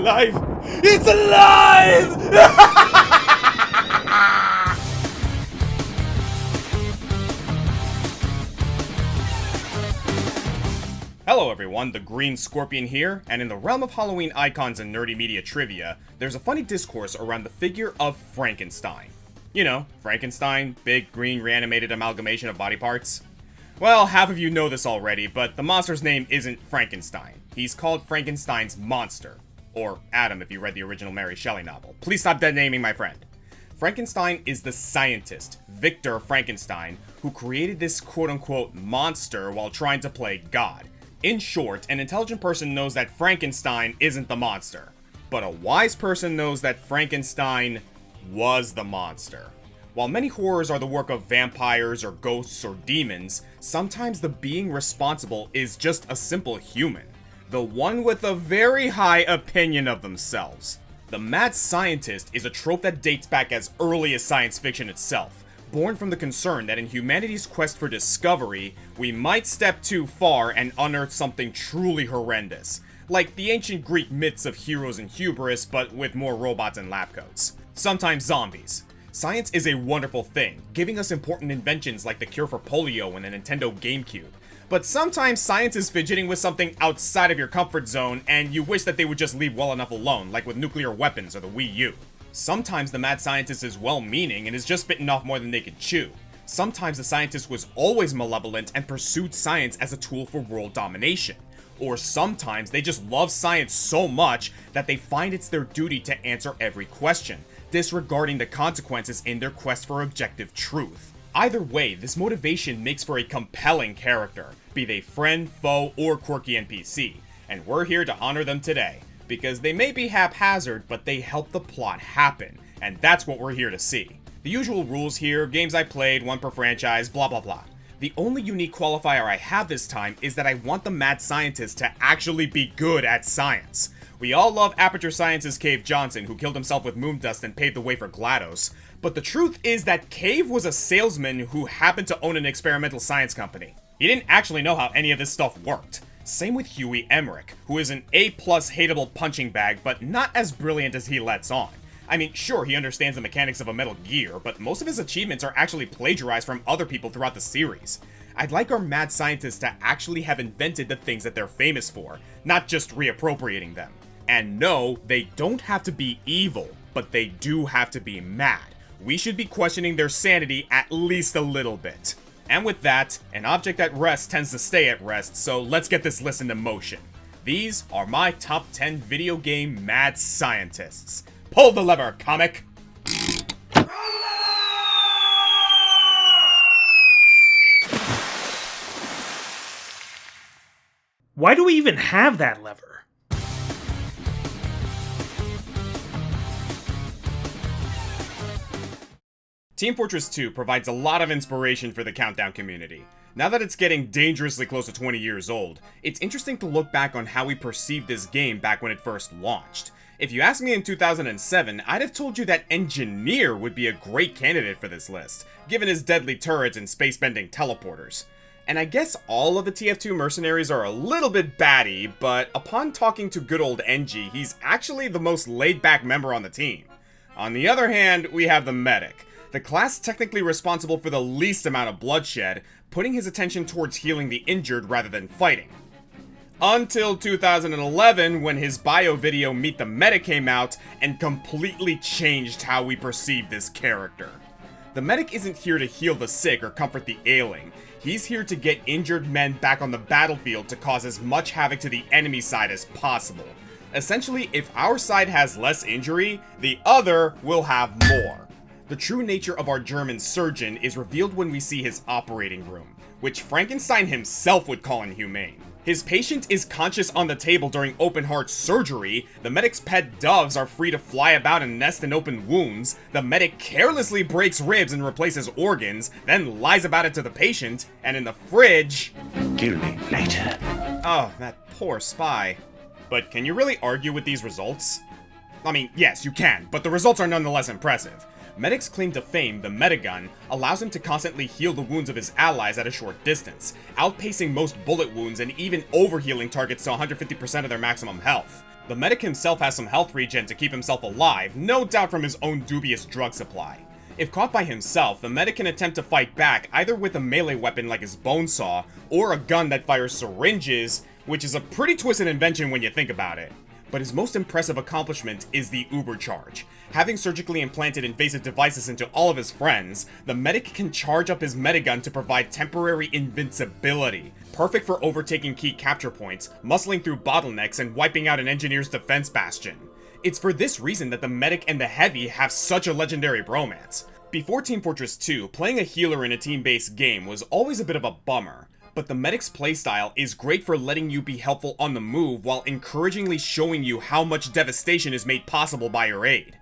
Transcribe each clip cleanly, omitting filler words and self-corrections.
alive! It's alive! Hello everyone, the Green Scorpion here, and in the realm of Halloween icons and nerdy media trivia, there's a funny discourse around the figure of Frankenstein. You know, Frankenstein, big green reanimated amalgamation of body parts. Well, half of you know this already, but the monster's name isn't Frankenstein. He's called Frankenstein's monster. Or Adam if you read the original Mary Shelley novel. Please stop dead naming my friend. Frankenstein is the scientist, Victor Frankenstein, who created this quote-unquote monster while trying to play God. In short, an intelligent person knows that Frankenstein isn't the monster, but a wise person knows that Frankenstein was the monster. While many horrors are the work of vampires or ghosts or demons, sometimes the being responsible is just a simple human. The one with a very high opinion of themselves. The mad scientist is a trope that dates back as early as science fiction itself. Born from the concern that in humanity's quest for discovery, we might step too far and unearth something truly horrendous. Like the ancient Greek myths of heroes and hubris, but with more robots and lab coats. Sometimes zombies. Science is a wonderful thing, giving us important inventions like the cure for polio and the Nintendo GameCube. But sometimes science is fidgeting with something outside of your comfort zone, and you wish that they would just leave well enough alone, like with nuclear weapons or the Wii U. Sometimes the mad scientist is well-meaning and is just bitten off more than they could chew. Sometimes the scientist was always malevolent and pursued science as a tool for world domination. Or sometimes they just love science so much that they find it's their duty to answer every question, disregarding the consequences in their quest for objective truth. Either way, this motivation makes for a compelling character, be they friend, foe, or quirky NPC, and we're here to honor them today. Because they may be haphazard, but they help the plot happen, and that's what we're here to see. The usual rules here, games I played, one per franchise, blah blah blah. The only unique qualifier I have this time is that I want the mad scientist to actually be good at science. We all love Aperture Science's Cave Johnson, who killed himself with moon dust and paved the way for GLaDOS, but the truth is that Cave was a salesman who happened to own an experimental science company. He didn't actually know how any of this stuff worked. Same with Huey Emmerich, who is an A+ hateable punching bag, but not as brilliant as he lets on. I mean, sure, he understands the mechanics of a Metal Gear, but most of his achievements are actually plagiarized from other people throughout the series. I'd like our mad scientists to actually have invented the things that they're famous for, not just reappropriating them. And no, they don't have to be evil, but they do have to be mad. We should be questioning their sanity at least a little bit. And with that, an object at rest tends to stay at rest, so let's get this list into motion. These are my top 10 video game mad scientists. Pull the lever, comic! Why do we even have that lever? Team Fortress 2 provides a lot of inspiration for the Countdown community. Now that it's getting dangerously close to 20 years old, it's interesting to look back on how we perceived this game back when it first launched. If you asked me in 2007, I'd have told you that Engineer would be a great candidate for this list, given his deadly turrets and space-bending teleporters. And I guess all of the TF2 mercenaries are a little bit batty, but upon talking to good old Engie, he's actually the most laid-back member on the team. On the other hand, we have the Medic, the class technically responsible for the least amount of bloodshed, putting his attention towards healing the injured rather than fighting. Until 2011, when his bio video Meet the Medic came out and completely changed how we perceive this character. The Medic isn't here to heal the sick or comfort the ailing. He's here to get injured men back on the battlefield to cause as much havoc to the enemy side as possible. Essentially, if our side has less injury, the other will have more. The true nature of our German surgeon is revealed when we see his operating room, which Frankenstein himself would call inhumane. His patient is conscious on the table during open heart surgery, the medic's pet doves are free to fly about and nest in open wounds, the medic carelessly breaks ribs and replaces organs, then lies about it to the patient, and in the fridge... Kill me later. Oh, that poor spy. But can you really argue with these results? I mean, yes, you can, but the results are nonetheless impressive. Medic's claim to fame, the Metagun, allows him to constantly heal the wounds of his allies at a short distance, outpacing most bullet wounds and even overhealing targets to 150% of their maximum health. The medic himself has some health regen to keep himself alive, no doubt from his own dubious drug supply. If caught by himself, the medic can attempt to fight back either with a melee weapon like his bone saw, or a gun that fires syringes, which is a pretty twisted invention when you think about it. But his most impressive accomplishment is the Uber Charge. Having surgically implanted invasive devices into all of his friends, the medic can charge up his medigun to provide temporary invincibility, perfect for overtaking key capture points, muscling through bottlenecks, and wiping out an engineer's defense bastion. It's for this reason that the medic and the heavy have such a legendary bromance. Before Team Fortress 2, playing a healer in a team-based game was always a bit of a bummer, but the medic's playstyle is great for letting you be helpful on the move while encouragingly showing you how much devastation is made possible by your aid.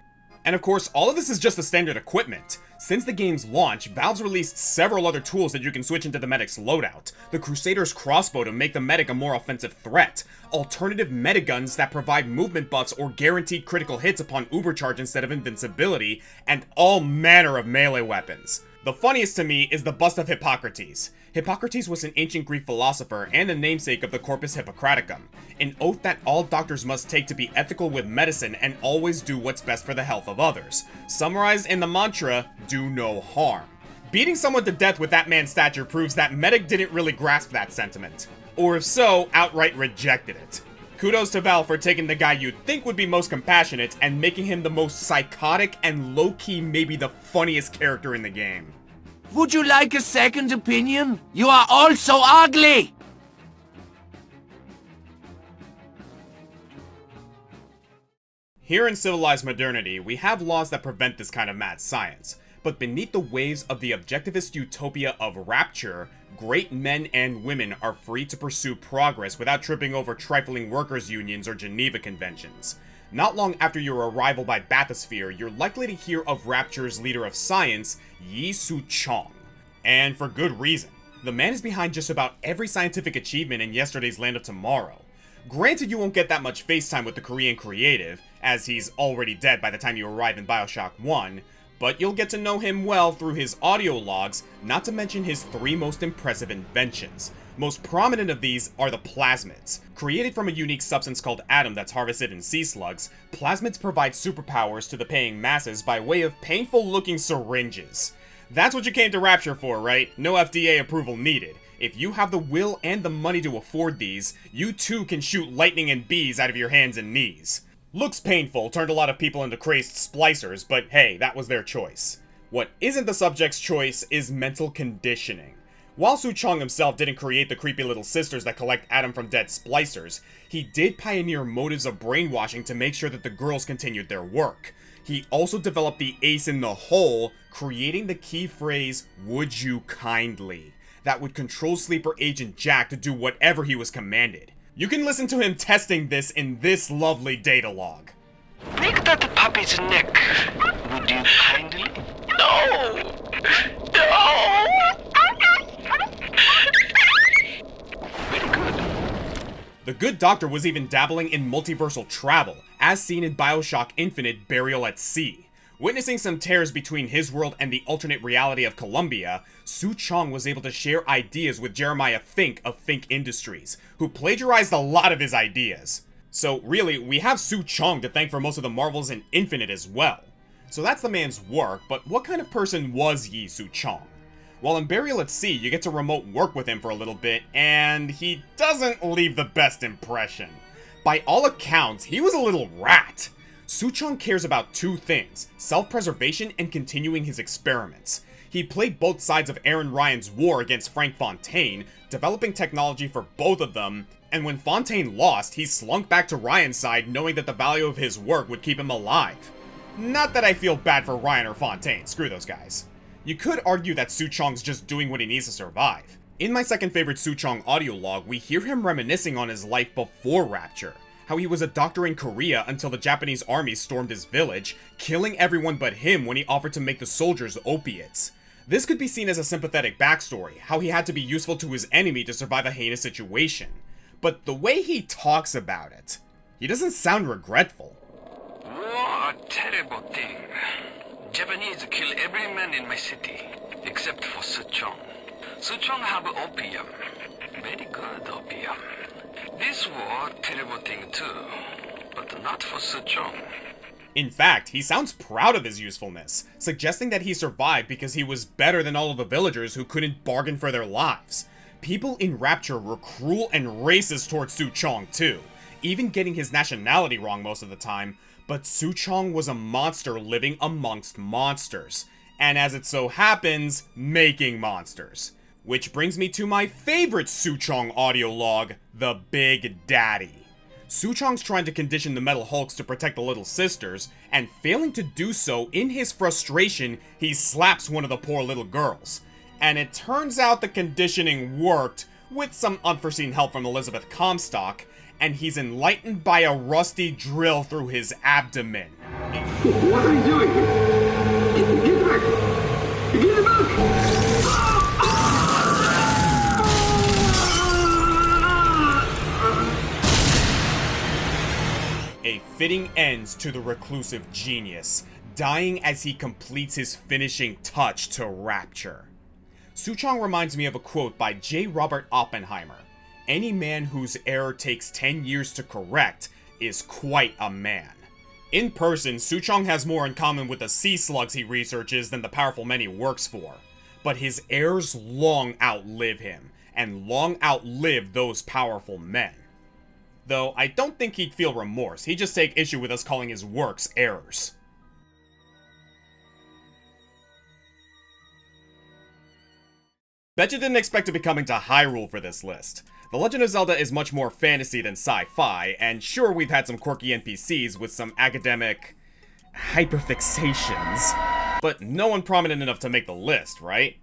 And of course, all of this is just the standard equipment. Since the game's launch, Valve's released several other tools that you can switch into the medic's loadout. The Crusader's crossbow to make the medic a more offensive threat, alternative metiguns that provide movement buffs or guaranteed critical hits upon Ubercharge instead of invincibility, and all manner of melee weapons. The funniest to me is the bust of Hippocrates. Hippocrates was an ancient Greek philosopher and the namesake of the Corpus Hippocraticum, an oath that all doctors must take to be ethical with medicine and always do what's best for the health of others. Summarized in the mantra, do no harm. Beating someone to death with that man's stature proves that Medic didn't really grasp that sentiment, or if so, outright rejected it. Kudos to Valve for taking the guy you'd think would be most compassionate and making him the most psychotic and low-key maybe the funniest character in the game. Would you like a second opinion? You are all so ugly! Here in civilized modernity, we have laws that prevent this kind of mad science, but beneath the waves of the objectivist utopia of rapture, great men and women are free to pursue progress without tripping over trifling workers' unions or Geneva Conventions. Not long after your arrival by Bathysphere, you're likely to hear of Rapture's leader of science, Yi Su-chong. And for good reason. The man is behind just about every scientific achievement in yesterday's Land of Tomorrow. Granted, you won't get that much face time with the Korean creative, as he's already dead by the time you arrive in Bioshock 1, but you'll get to know him well through his audio logs, not to mention his 3 most impressive inventions. Most prominent of these are the plasmids. Created from a unique substance called Atom that's harvested in sea slugs, plasmids provide superpowers to the paying masses by way of painful-looking syringes. That's what you came to Rapture for, right? No FDA approval needed. If you have the will and the money to afford these, you too can shoot lightning and bees out of your hands and knees. Looks painful, turned a lot of people into crazed splicers, but hey, that was their choice. What isn't the subject's choice is mental conditioning. While Su-chong himself didn't create the creepy little sisters that collect Atom from dead splicers, he did pioneer motives of brainwashing to make sure that the girls continued their work. He also developed the ace in the hole, creating the key phrase, "Would you kindly?" that would control Sleeper Agent Jack to do whatever he was commanded. You can listen to him testing this in this lovely data log. Break that puppy's neck. Would you kindly? No! No! Very good. The good doctor was even dabbling in multiversal travel, as seen in Bioshock Infinite Burial at Sea. Witnessing some tears between his world and the alternate reality of Columbia, Su-chong was able to share ideas with Jeremiah Fink of Fink Industries, who plagiarized a lot of his ideas. So really, we have Su-chong to thank for most of the marvels in Infinite as well. So that's the man's work, but what kind of person was Yi Su-chong? While in Burial at Sea, you get to remote work with him for a little bit, and he doesn't leave the best impression. By all accounts, he was a little rat. Su-chong cares about 2 things, self-preservation and continuing his experiments. He played both sides of Aaron Ryan's war against Frank Fontaine, developing technology for both of them, and when Fontaine lost, he slunk back to Ryan's side knowing that the value of his work would keep him alive. Not that I feel bad for Ryan or Fontaine, screw those guys. You could argue that Su-chong's just doing what he needs to survive. In my second favorite Su-chong audio log, we hear him reminiscing on his life before Rapture. How he was a doctor in Korea until the Japanese army stormed his village, killing everyone but him when he offered to make the soldiers opiates. This could be seen as a sympathetic backstory, how he had to be useful to his enemy to survive a heinous situation. But the way he talks about it, he doesn't sound regretful. War, a terrible thing. Japanese kill every man in my city, except for Su-chong. Su-chong have opium. Very good opium. This war, terrible thing too. But but not for Suchong. In fact, he sounds proud of his usefulness, suggesting that he survived because he was better than all of the villagers who couldn't bargain for their lives. People in Rapture were cruel and racist towards Suchong too, even getting his nationality wrong most of the time, but Suchong was a monster living amongst monsters, and as it so happens, making monsters. Which brings me to my favorite Suchong audio log, the Big Daddy. Suchong's trying to condition the Metal Hulks to protect the Little Sisters, and failing to do so, in his frustration, he slaps one of the poor little girls. And it turns out the conditioning worked, with some unforeseen help from Elizabeth Comstock, and he's enlightened by a rusty drill through his abdomen. What are you doing? Get back! Get back! A fitting end to the reclusive genius, dying as he completes his finishing touch to Rapture. Suchong reminds me of a quote by J. Robert Oppenheimer. Any man whose error takes 10 years to correct is quite a man. In person, Suchong has more in common with the sea slugs he researches than the powerful men he works for. But his errors long outlive him, and long outlive those powerful men. Though I don't think he'd feel remorse, he'd just take issue with us calling his works errors. Bet you didn't expect to be coming to Hyrule for this list. The Legend of Zelda is much more fantasy than sci-fi, and sure, we've had some quirky NPCs with some academic hyperfixations, but no one prominent enough to make the list, right?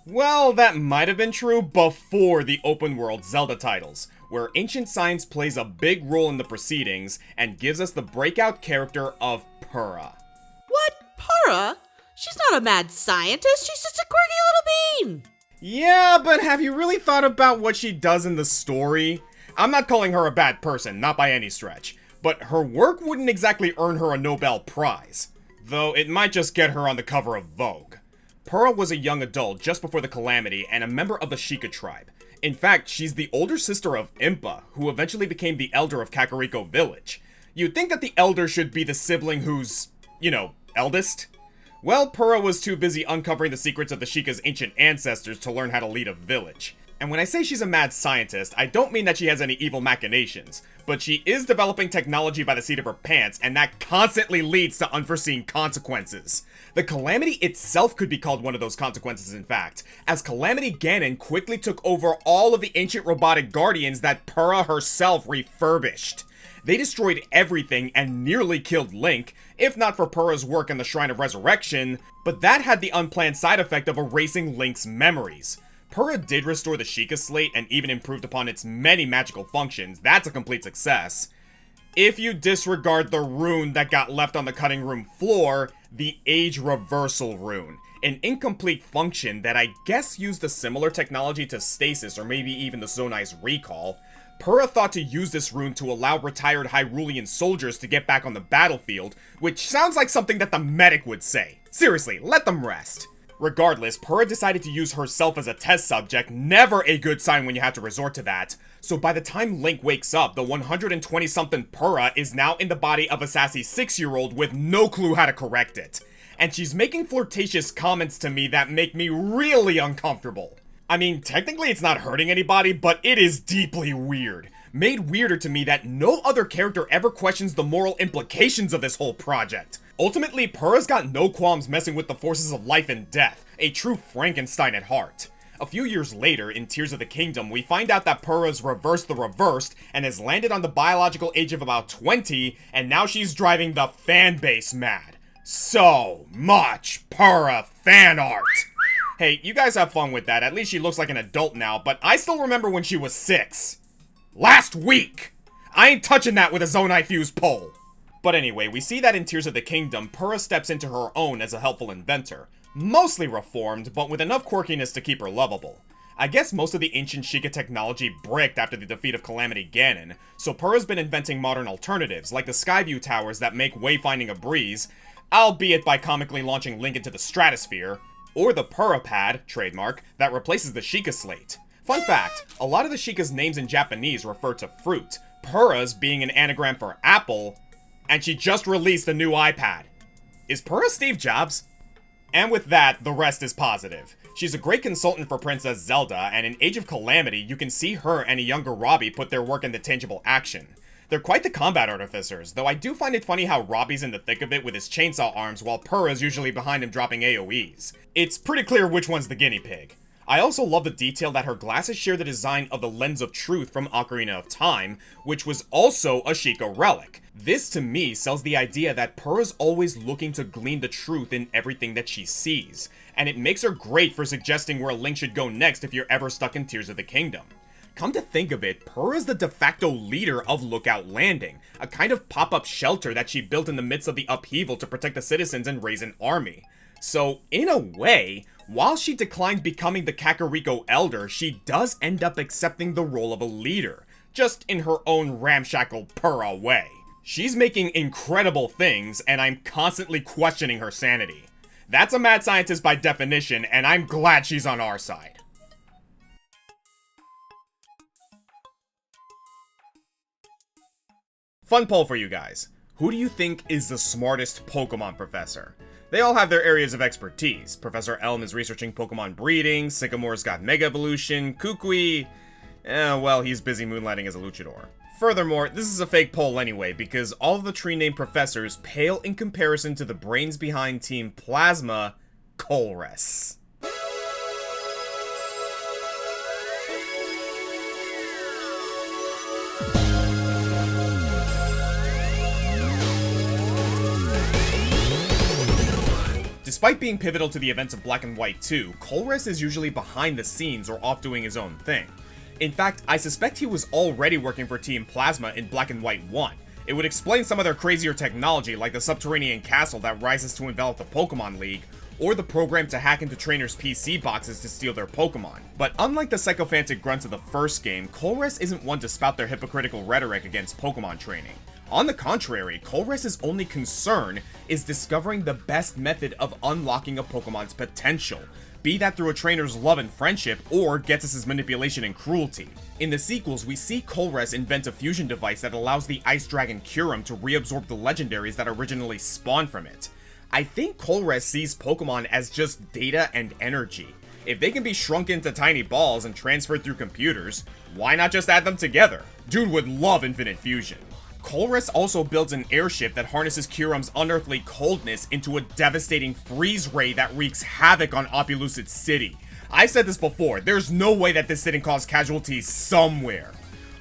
Well, that might have been true before the open-world Zelda titles, where ancient science plays a big role in the proceedings and gives us the breakout character of Purah. What? Purah? She's not a mad scientist, she's just a quirky little bean! Yeah, but have you really thought about what she does in the story? I'm not calling her a bad person, not by any stretch, but her work wouldn't exactly earn her a Nobel Prize, though it might just get her on the cover of Vogue. Purah was a young adult just before the Calamity and a member of the Sheikah tribe. In fact, she's the older sister of Impa, who eventually became the elder of Kakariko Village. You'd think that the elder should be the sibling who's, eldest? Well, Purah was too busy uncovering the secrets of the Sheikah's ancient ancestors to learn how to lead a village. And when I say she's a mad scientist, I don't mean that she has any evil machinations, but she is developing technology by the seat of her pants, and that constantly leads to unforeseen consequences. The Calamity itself could be called one of those consequences, in fact, as Calamity Ganon quickly took over all of the ancient robotic guardians that Purah herself refurbished. They destroyed everything and nearly killed Link, if not for Purah's work in the Shrine of Resurrection, but that had the unplanned side effect of erasing Link's memories. Purah did restore the Sheikah Slate and even improved upon its many magical functions. That's a complete success. If you disregard the rune that got left on the cutting room floor, the Age Reversal rune, an incomplete function that I guess used a similar technology to Stasis or maybe even the Zonai's Recall. Purah thought to use this rune to allow retired Hyrulean soldiers to get back on the battlefield, which sounds like something that the medic would say. Seriously, let them rest. Regardless, Purah decided to use herself as a test subject, never a good sign when you have to resort to that. So by the time Link wakes up, the 120-something Purah is now in the body of a sassy 6-year-old with no clue how to correct it. And she's making flirtatious comments to me that make me really uncomfortable. I mean, technically it's not hurting anybody, but it is deeply weird. Made weirder to me that no other character ever questions the moral implications of this whole project. Ultimately, Purah's got no qualms messing with the forces of life and death, a true Frankenstein at heart. A few years later, in Tears of the Kingdom, we find out that Purah's reversed the reversed and has landed on the biological age of about 20, and now she's driving the fanbase mad. So much Purah fan art! Hey, you guys have fun with that, at least she looks like an adult now, but I still remember when she was 6. Last week! I ain't touching that with a Zonai Fuse pole! But anyway, we see that in Tears of the Kingdom, Purah steps into her own as a helpful inventor. Mostly reformed, but with enough quirkiness to keep her lovable. I guess most of the ancient Sheikah technology bricked after the defeat of Calamity Ganon, so Purah's been inventing modern alternatives, like the Skyview Towers that make wayfinding a breeze, albeit by comically launching Link into the stratosphere, or the Purah Pad, trademark, that replaces the Sheikah Slate. Fun fact, a lot of the Sheikah's names in Japanese refer to fruit, Purah's being an anagram for apple, And she just released a new iPad. Is Purah Steve Jobs? And with that, the rest is positive. She's a great consultant for Princess Zelda, and in Age of Calamity, you can see her and a younger Robbie put their work into tangible action. They're quite the combat artificers, though I do find it funny how Robbie's in the thick of it with his chainsaw arms while Purah's usually behind him dropping AoEs. It's pretty clear which one's the guinea pig. I also love the detail that her glasses share the design of the Lens of Truth from Ocarina of Time, which was also a Sheikah relic. This to me sells the idea that Purah's always looking to glean the truth in everything that she sees, and it makes her great for suggesting where Link should go next if you're ever stuck in Tears of the Kingdom. Come to think of it, Purah's the de facto leader of Lookout Landing, a kind of pop-up shelter that she built in the midst of the upheaval to protect the citizens and raise an army. So, in a way, while she declined becoming the Kakariko Elder, she does end up accepting the role of a leader, just in her own ramshackle Purah way. She's making incredible things, and I'm constantly questioning her sanity. That's a mad scientist by definition, and I'm glad she's on our side. Fun poll for you guys. Who do you think is the smartest Pokemon professor? They all have their areas of expertise. Professor Elm is researching Pokemon breeding, Sycamore's got Mega Evolution, Kukui, well, he's busy moonlighting as a luchador. Furthermore, this is a fake poll anyway, because all of the tree-named professors pale in comparison to the brains behind Team Plasma, Colress. Despite being pivotal to the events of Black and White 2, Colress is usually behind the scenes or off doing his own thing. In fact, I suspect he was already working for Team Plasma in Black and White 1. It would explain some of their crazier technology like the subterranean castle that rises to envelop the Pokemon League, or the program to hack into trainers' PC boxes to steal their Pokemon. But unlike the sycophantic grunts of the first game, Colress isn't one to spout their hypocritical rhetoric against Pokemon training. On the contrary, Colress's only concern is discovering the best method of unlocking a Pokemon's potential, be that through a trainer's love and friendship, or Ghetsis' manipulation and cruelty. In the sequels, we see Colress invent a fusion device that allows the Ice Dragon Kyurem to reabsorb the legendaries that originally spawned from it. I think Colress sees Pokemon as just data and energy. If they can be shrunk into tiny balls and transferred through computers, why not just add them together? Dude would love Infinite Fusion. Colress also builds an airship that harnesses Kyurem's unearthly coldness into a devastating freeze ray that wreaks havoc on Opelucid City. I've said this before, there's no way that this didn't cause casualties somewhere.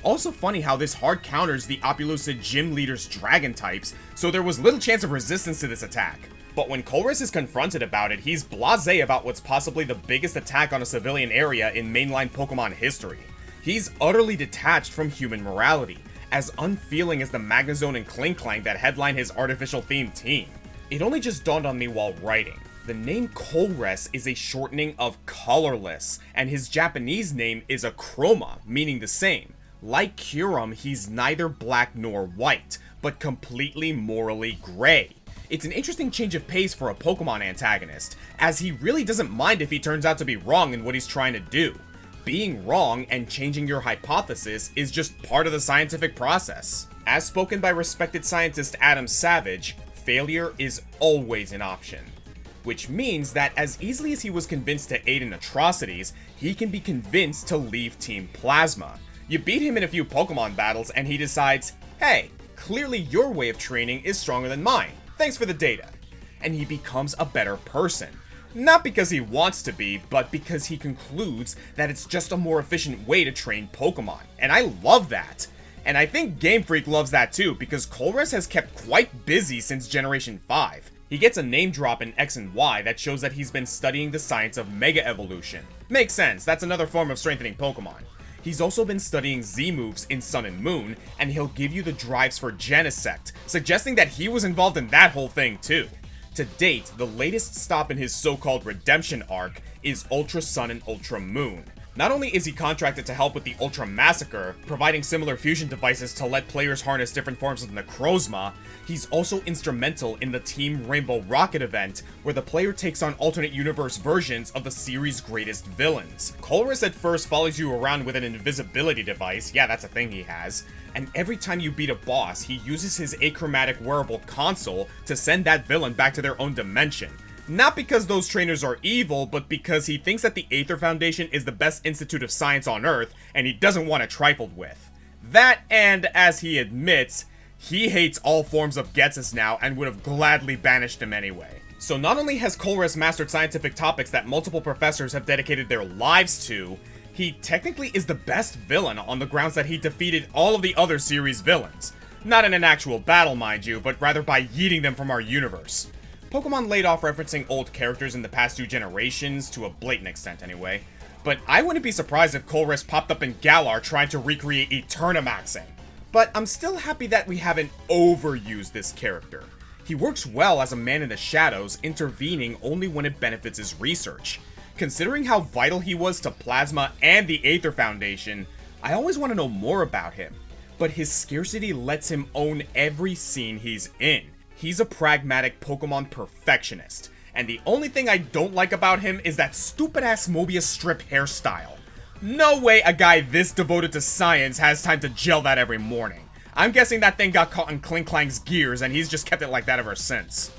Also funny how this hard counters the Opelucid gym leader's dragon types, so there was little chance of resistance to this attack. But when Colress is confronted about it, he's blasé about what's possibly the biggest attack on a civilian area in mainline Pokemon history. He's utterly detached from human morality, as unfeeling as the Magnezone and Klinklang that headline his artificial-themed team. It only just dawned on me while writing. The name Colress is a shortening of colorless, and his Japanese name is a chroma, meaning the same. Like Kyurem, he's neither black nor white, but completely morally gray. It's an interesting change of pace for a Pokemon antagonist, as he really doesn't mind if he turns out to be wrong in what he's trying to do. Being wrong and changing your hypothesis is just part of the scientific process. As spoken by respected scientist Adam Savage, failure is always an option. Which means that as easily as he was convinced to aid in atrocities, he can be convinced to leave Team Plasma. You beat him in a few Pokemon battles and he decides, hey, clearly your way of training is stronger than mine. Thanks for the data. And he becomes a better person. Not because he wants to be, but because he concludes that it's just a more efficient way to train Pokemon. And I love that. And I think Game Freak loves that too, because Colress has kept quite busy since Generation 5. He gets a name drop in X and Y that shows that he's been studying the science of Mega Evolution. Makes sense, that's another form of strengthening Pokemon. He's also been studying Z-moves in Sun and Moon, and he'll give you the drives for Genesect, suggesting that he was involved in that whole thing too. To date, the latest stop in his so-called redemption arc is Ultra Sun and Ultra Moon. Not only is he contracted to help with the Ultra Massacre, providing similar fusion devices to let players harness different forms of Necrozma, he's also instrumental in the Team Rainbow Rocket event, where the player takes on alternate universe versions of the series' greatest villains. Colress at first follows you around with an invisibility device, yeah, that's a thing he has, and every time you beat a boss, he uses his achromatic wearable console to send that villain back to their own dimension. Not because those trainers are evil, but because he thinks that the Aether Foundation is the best institute of science on Earth, and he doesn't want it trifled with. That, and as he admits, he hates all forms of Xith now and would have gladly banished him anyway. So not only has Kolres mastered scientific topics that multiple professors have dedicated their lives to, he technically is the best villain on the grounds that he defeated all of the other series villains. Not in an actual battle, mind you, but rather by yeeting them from our universe. Pokemon laid off referencing old characters in the past 2 generations, to a blatant extent anyway, but I wouldn't be surprised if Kolres popped up in Galar trying to recreate Eternamaxing. But I'm still happy that we haven't overused this character. He works well as a man in the shadows, intervening only when it benefits his research. Considering how vital he was to Plasma and the Aether Foundation, I always want to know more about him. But his scarcity lets him own every scene he's in. He's a pragmatic Pokemon perfectionist, and the only thing I don't like about him is that stupid-ass Mobius strip hairstyle. No way a guy this devoted to science has time to gel that every morning. I'm guessing that thing got caught in Clink Clank's gears, and he's just kept it like that ever since.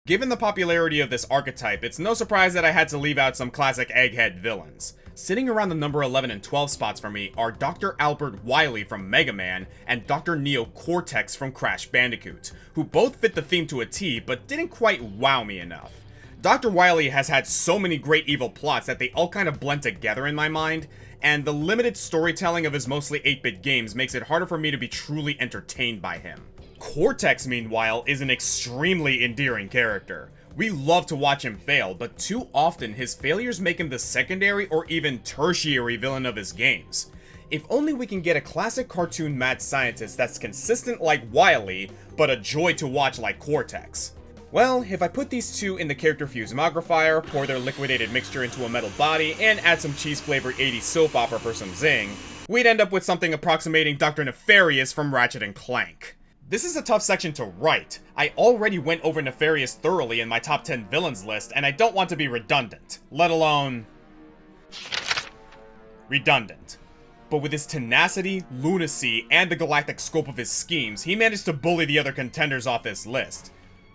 Given the popularity of this archetype, it's no surprise that I had to leave out some classic egghead villains. Sitting around the number 11 and 12 spots for me are Dr. Albert Wily from Mega Man and Dr. Neo Cortex from Crash Bandicoot, who both fit the theme to a T but didn't quite wow me enough. Dr. Wily has had so many great evil plots that they all kind of blend together in my mind, and the limited storytelling of his mostly 8-bit games makes it harder for me to be truly entertained by him. Cortex, meanwhile, is an extremely endearing character. We love to watch him fail, but too often his failures make him the secondary or even tertiary villain of his games. If only we can get a classic cartoon mad scientist that's consistent like Wily, but a joy to watch like Cortex. Well, if I put these two in the character fusimogrifier, pour their liquidated mixture into a metal body, and add some cheese-flavored 80s soap opera for some zing, we'd end up with something approximating Dr. Nefarious from Ratchet & Clank. This is a tough section to write. I already went over Nefarious thoroughly in my top 10 villains list, and I don't want to be redundant, let alone redundant. But with his tenacity, lunacy, and the galactic scope of his schemes, he managed to bully the other contenders off this list.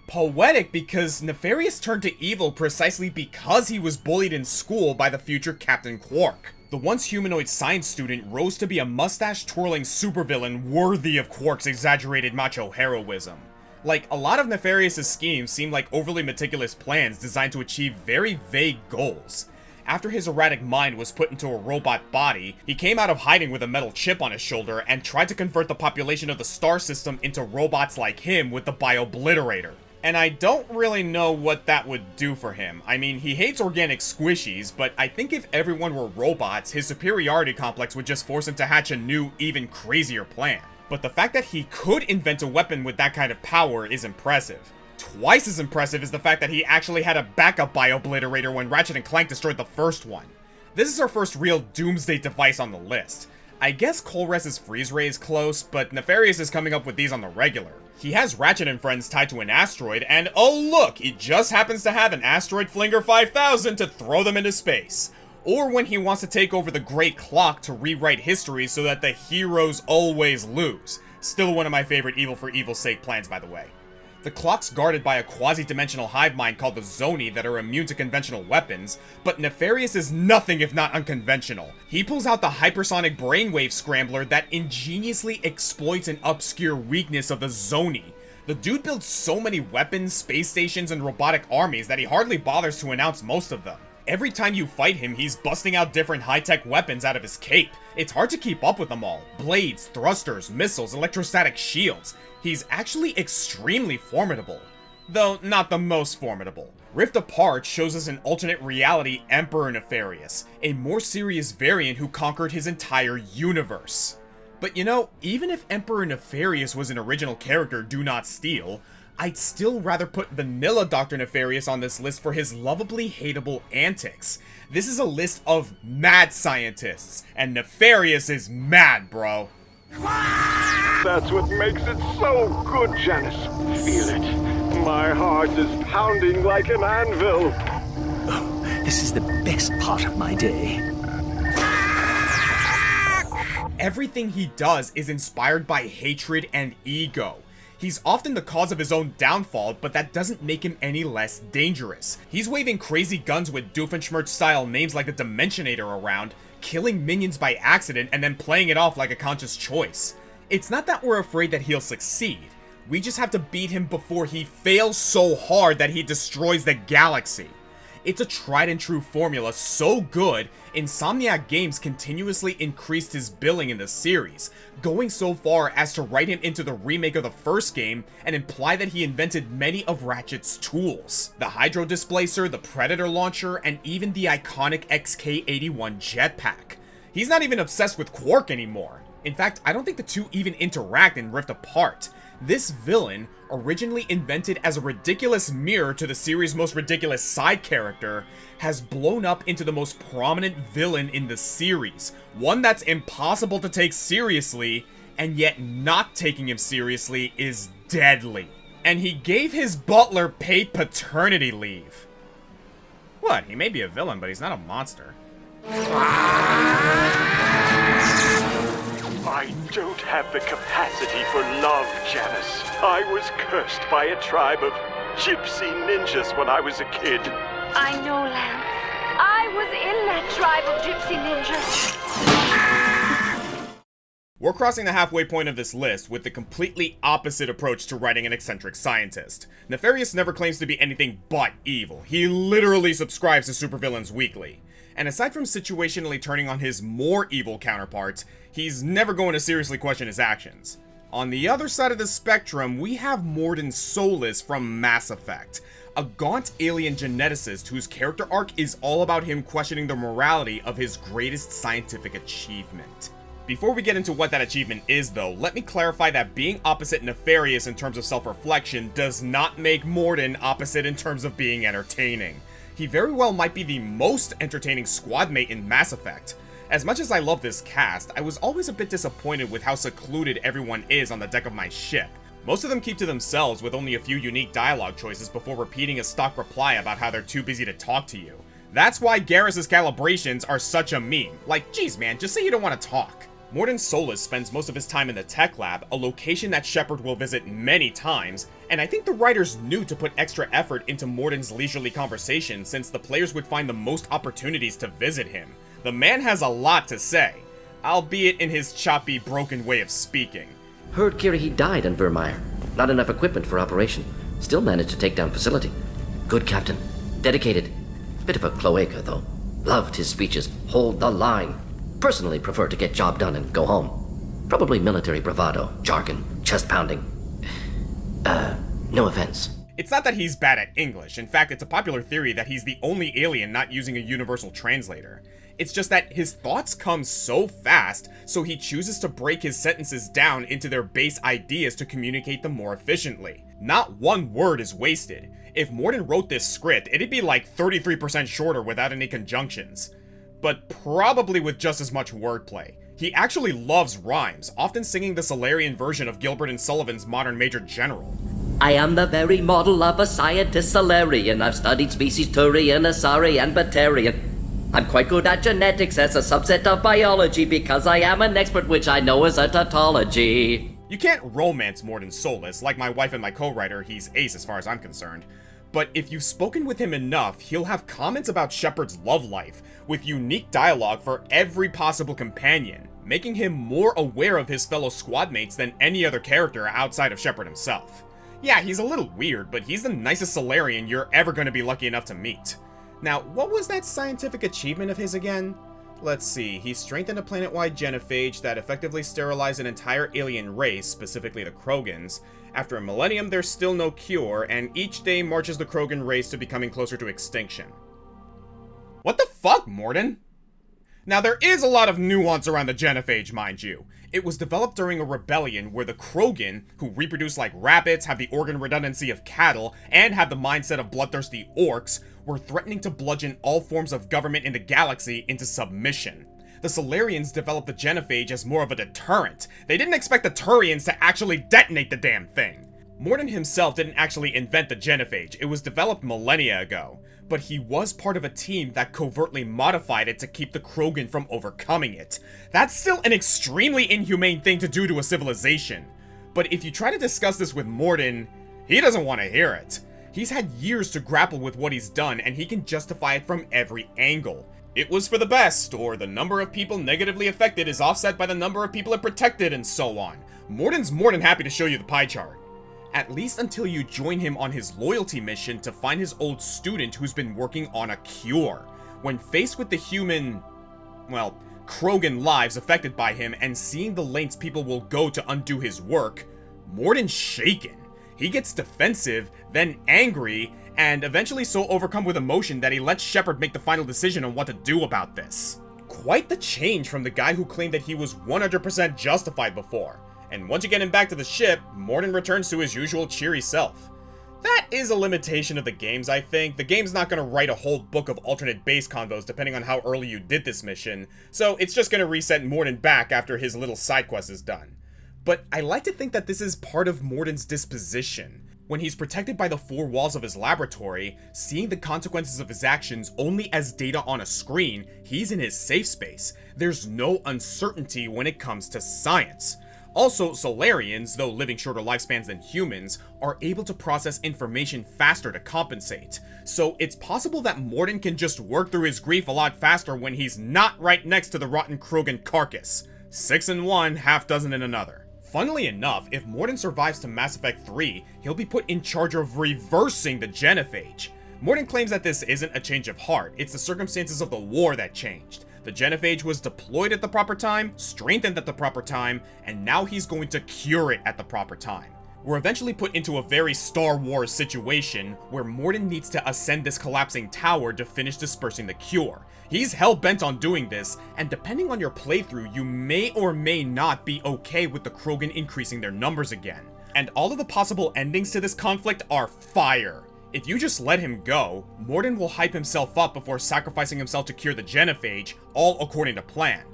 Poetic because Nefarious turned to evil precisely because he was bullied in school by the future Captain Quark. The once humanoid science student rose to be a mustache-twirling supervillain worthy of Quark's exaggerated macho heroism. Like, a lot of Nefarious' schemes seem like overly meticulous plans designed to achieve very vague goals. After his erratic mind was put into a robot body, he came out of hiding with a metal chip on his shoulder and tried to convert the population of the star system into robots like him with the Bio-Obliterator. And I don't really know what that would do for him. I mean, he hates organic squishies, but I think if everyone were robots, his superiority complex would just force him to hatch a new, even crazier plan. But the fact that he could invent a weapon with that kind of power is impressive. Twice as impressive is the fact that he actually had a backup Bio-Obliterator when Ratchet & Clank destroyed the first one. This is our first real doomsday device on the list. I guess Kolres's Freeze Ray is close, but Nefarious is coming up with these on the regular. He has Ratchet and friends tied to an asteroid, and oh look, he just happens to have an Asteroid Flinger 5000 to throw them into space. Or when he wants to take over the Great Clock to rewrite history so that the heroes always lose. Still one of my favorite evil for evil's sake plans, by the way. The clock's guarded by a quasi-dimensional hive mind called the Zoni that are immune to conventional weapons, but Nefarious is nothing if not unconventional. He pulls out the hypersonic brainwave scrambler that ingeniously exploits an obscure weakness of the Zoni. The dude builds so many weapons, space stations, and robotic armies that he hardly bothers to announce most of them. Every time you fight him, he's busting out different high-tech weapons out of his cape. It's hard to keep up with them all. Blades, thrusters, missiles, electrostatic shields. He's actually extremely formidable. Though not the most formidable. Rift Apart shows us an alternate reality Emperor Nefarious, a more serious variant who conquered his entire universe. But you know, even if Emperor Nefarious was an original character Do Not Steal, I'd still rather put vanilla Dr. Nefarious on this list for his lovably hateable antics. This is a list of mad scientists, and Nefarious is mad, bro. That's what makes it so good, Janice. Feel it. My heart is pounding like an anvil. Oh, this is the best part of my day. Everything he does is inspired by hatred and ego. He's often the cause of his own downfall, but that doesn't make him any less dangerous. He's waving crazy guns with Doofenshmirtz-style names like the Dimensionator around, killing minions by accident, and then playing it off like a conscious choice. It's not that we're afraid that he'll succeed. We just have to beat him before he fails so hard that he destroys the galaxy. It's a tried and true formula so good, Insomniac Games continuously increased his billing in the series, going so far as to write him into the remake of the first game and imply that he invented many of Ratchet's tools. The Hydro Displacer, the Predator Launcher, and even the iconic XK-81 jetpack. He's not even obsessed with Quark anymore. In fact, I don't think the two even interact and rift apart. This villain, originally invented as a ridiculous mirror to the series' most ridiculous side character, has blown up into the most prominent villain in the series. One that's impossible to take seriously, and yet not taking him seriously is deadly. And he gave his butler paid paternity leave. What? He may be a villain, but he's not a monster. I don't have the capacity for love, Janice. I was cursed by a tribe of gypsy ninjas when I was a kid. I know, Lance. I was in that tribe of gypsy ninjas. We're crossing the halfway point of this list with the completely opposite approach to writing an eccentric scientist. Nefarious never claims to be anything but evil. He literally subscribes to supervillains weekly. And aside from situationally turning on his more evil counterparts, he's never going to seriously question his actions. On the other side of the spectrum, we have Mordin Solus from Mass Effect, a gaunt alien geneticist whose character arc is all about him questioning the morality of his greatest scientific achievement. Before we get into what that achievement is though, let me clarify that being opposite Nefarious in terms of self-reflection does not make Mordin opposite in terms of being entertaining. He very well might be the most entertaining squad mate in Mass Effect. As much as I love this cast, I was always a bit disappointed with how secluded everyone is on the deck of my ship. Most of them keep to themselves with only a few unique dialogue choices before repeating a stock reply about how they're too busy to talk to you. That's why Garrus's calibrations are such a meme. Like, geez man, just say you don't want to talk. Mordin Solus spends most of his time in the tech lab, a location that Shepard will visit many times, and I think the writers knew to put extra effort into Mordin's leisurely conversation since the players would find the most opportunities to visit him. The man has a lot to say, albeit in his choppy, broken way of speaking. Heard Kirrahe died in Vermeer. Not enough equipment for operation. Still managed to take down facility. Good captain. Dedicated. Bit of a cloaca, though. Loved his speeches. Hold the line. Personally prefer to get job done and go home. Probably military bravado, jargon, chest pounding. No offense. It's not that he's bad at English. In fact, it's a popular theory that he's the only alien not using a universal translator. It's just that his thoughts come so fast, so he chooses to break his sentences down into their base ideas to communicate them more efficiently. Not one word is wasted. If Mordin wrote this script, it'd be like 33% shorter without any conjunctions. But probably with just as much wordplay. He actually loves rhymes, often singing the Solarian version of Gilbert and Sullivan's Modern Major General. I am the very model of a scientist Solarian. I've studied species Turian, Asari, and Batarian. I'm quite good at genetics as a subset of biology because I am an expert, which I know is a tautology. You can't romance Mordin Solus. Like my wife and my co-writer, he's ace as far as I'm concerned. But if you've spoken with him enough, he'll have comments about Shepard's love life, with unique dialogue for every possible companion, making him more aware of his fellow squad mates than any other character outside of Shepard himself. Yeah, he's a little weird, but he's the nicest Solarian you're ever going to be lucky enough to meet. Now, what was that scientific achievement of his again? Let's see, he strengthened a planet-wide genophage that effectively sterilized an entire alien race, specifically the Krogans. After a millennium, there's still no cure, and each day marches the Krogan race to becoming closer to extinction. What the fuck, Mordin? Now, there is a lot of nuance around the genophage, mind you. It was developed during a rebellion where the Krogan, who reproduce like rabbits, have the organ redundancy of cattle, and have the mindset of bloodthirsty orcs, were threatening to bludgeon all forms of government in the galaxy into submission. The Solarians developed the genophage as more of a deterrent. They didn't expect the Turians to actually detonate the damn thing. Morden himself didn't actually invent the genophage, it was developed millennia ago, but he was part of a team that covertly modified it to keep the Krogan from overcoming it. That's still an extremely inhumane thing to do to a civilization. But if you try to discuss this with Morden, he doesn't want to hear it. He's had years to grapple with what he's done, and he can justify it from every angle. It was for the best, or the number of people negatively affected is offset by the number of people it protected, and so on. Morden's more than happy to show you the pie chart. At least until you join him on his loyalty mission to find his old student who's been working on a cure. When faced with the human, well, Krogan lives affected by him and seeing the lengths people will go to undo his work, Morden's shaken. He gets defensive, then angry, and eventually so overcome with emotion that he lets Shepard make the final decision on what to do about this. Quite the change from the guy who claimed that he was 100% justified before. And once you get him back to the ship, Morden returns to his usual cheery self. That is a limitation of the games, I think. The game's not going to write a whole book of alternate base convos depending on how early you did this mission, so it's just going to reset Morden back after his little side quest is done. But I like to think that this is part of Morden's disposition. When he's protected by the four walls of his laboratory, seeing the consequences of his actions only as data on a screen, he's in his safe space. There's no uncertainty when it comes to science. Also, Solarians, though living shorter lifespans than humans, are able to process information faster to compensate. So it's possible that Morden can just work through his grief a lot faster when he's not right next to the rotten Krogan carcass. 6 in one, half dozen in another. Funnily enough, if Morden survives to Mass Effect 3, he'll be put in charge of reversing the genophage. Morden claims that this isn't a change of heart, it's the circumstances of the war that changed. The genophage was deployed at the proper time, strengthened at the proper time, and now he's going to cure it at the proper time. We're eventually put into a very Star Wars situation where Morden needs to ascend this collapsing tower to finish dispersing the cure. He's hell-bent on doing this, and depending on your playthrough, you may or may not be okay with the Krogan increasing their numbers again. And all of the possible endings to this conflict are fire. If you just let him go, Morden will hype himself up before sacrificing himself to cure the genophage, all according to plan.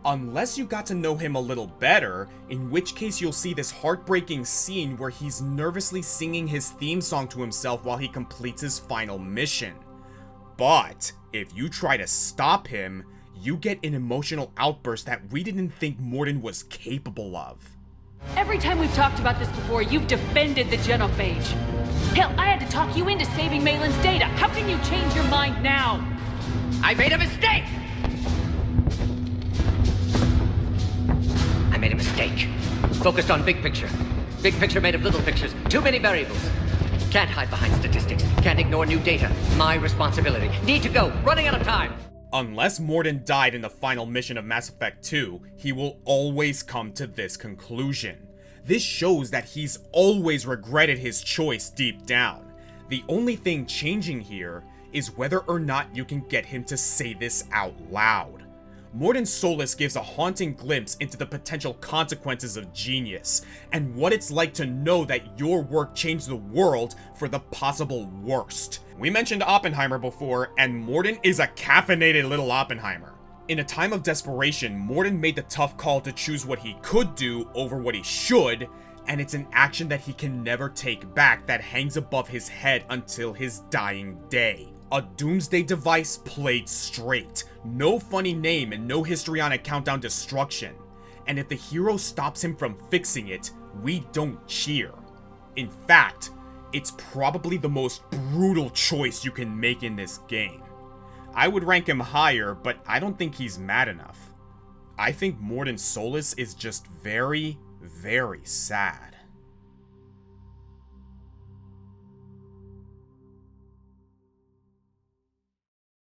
Unless you got to know him a little better, in which case you'll see this heartbreaking scene where he's nervously singing his theme song to himself while he completes his final mission. But if you try to stop him, you get an emotional outburst that we didn't think Morden was capable of. Every time we've talked about this before, you've defended the genophage. Hell, I had to talk you into saving Malin's data. How can you change your mind now? I made a mistake! I made a mistake. Focused on big picture. Big picture made of little pictures. Too many variables. Can't hide behind statistics. Can't ignore new data. My responsibility. Need to go. Running out of time. Unless Morden died in the final mission of Mass Effect 2, he will always come to this conclusion. This shows that he's always regretted his choice deep down. The only thing changing here is whether or not you can get him to say this out loud. Morden's Solus gives a haunting glimpse into the potential consequences of genius, and what it's like to know that your work changed the world for the possible worst. We mentioned Oppenheimer before, and Morden is a caffeinated little Oppenheimer. In a time of desperation, Morden made the tough call to choose what he could do over what he should, and it's an action that he can never take back that hangs above his head until his dying day. A doomsday device played straight. No funny name and no histrionic countdown destruction. And if the hero stops him from fixing it, we don't cheer. In fact, it's probably the most brutal choice you can make in this game. I would rank him higher, but I don't think he's mad enough. I think Morden's Solus is just very, very sad.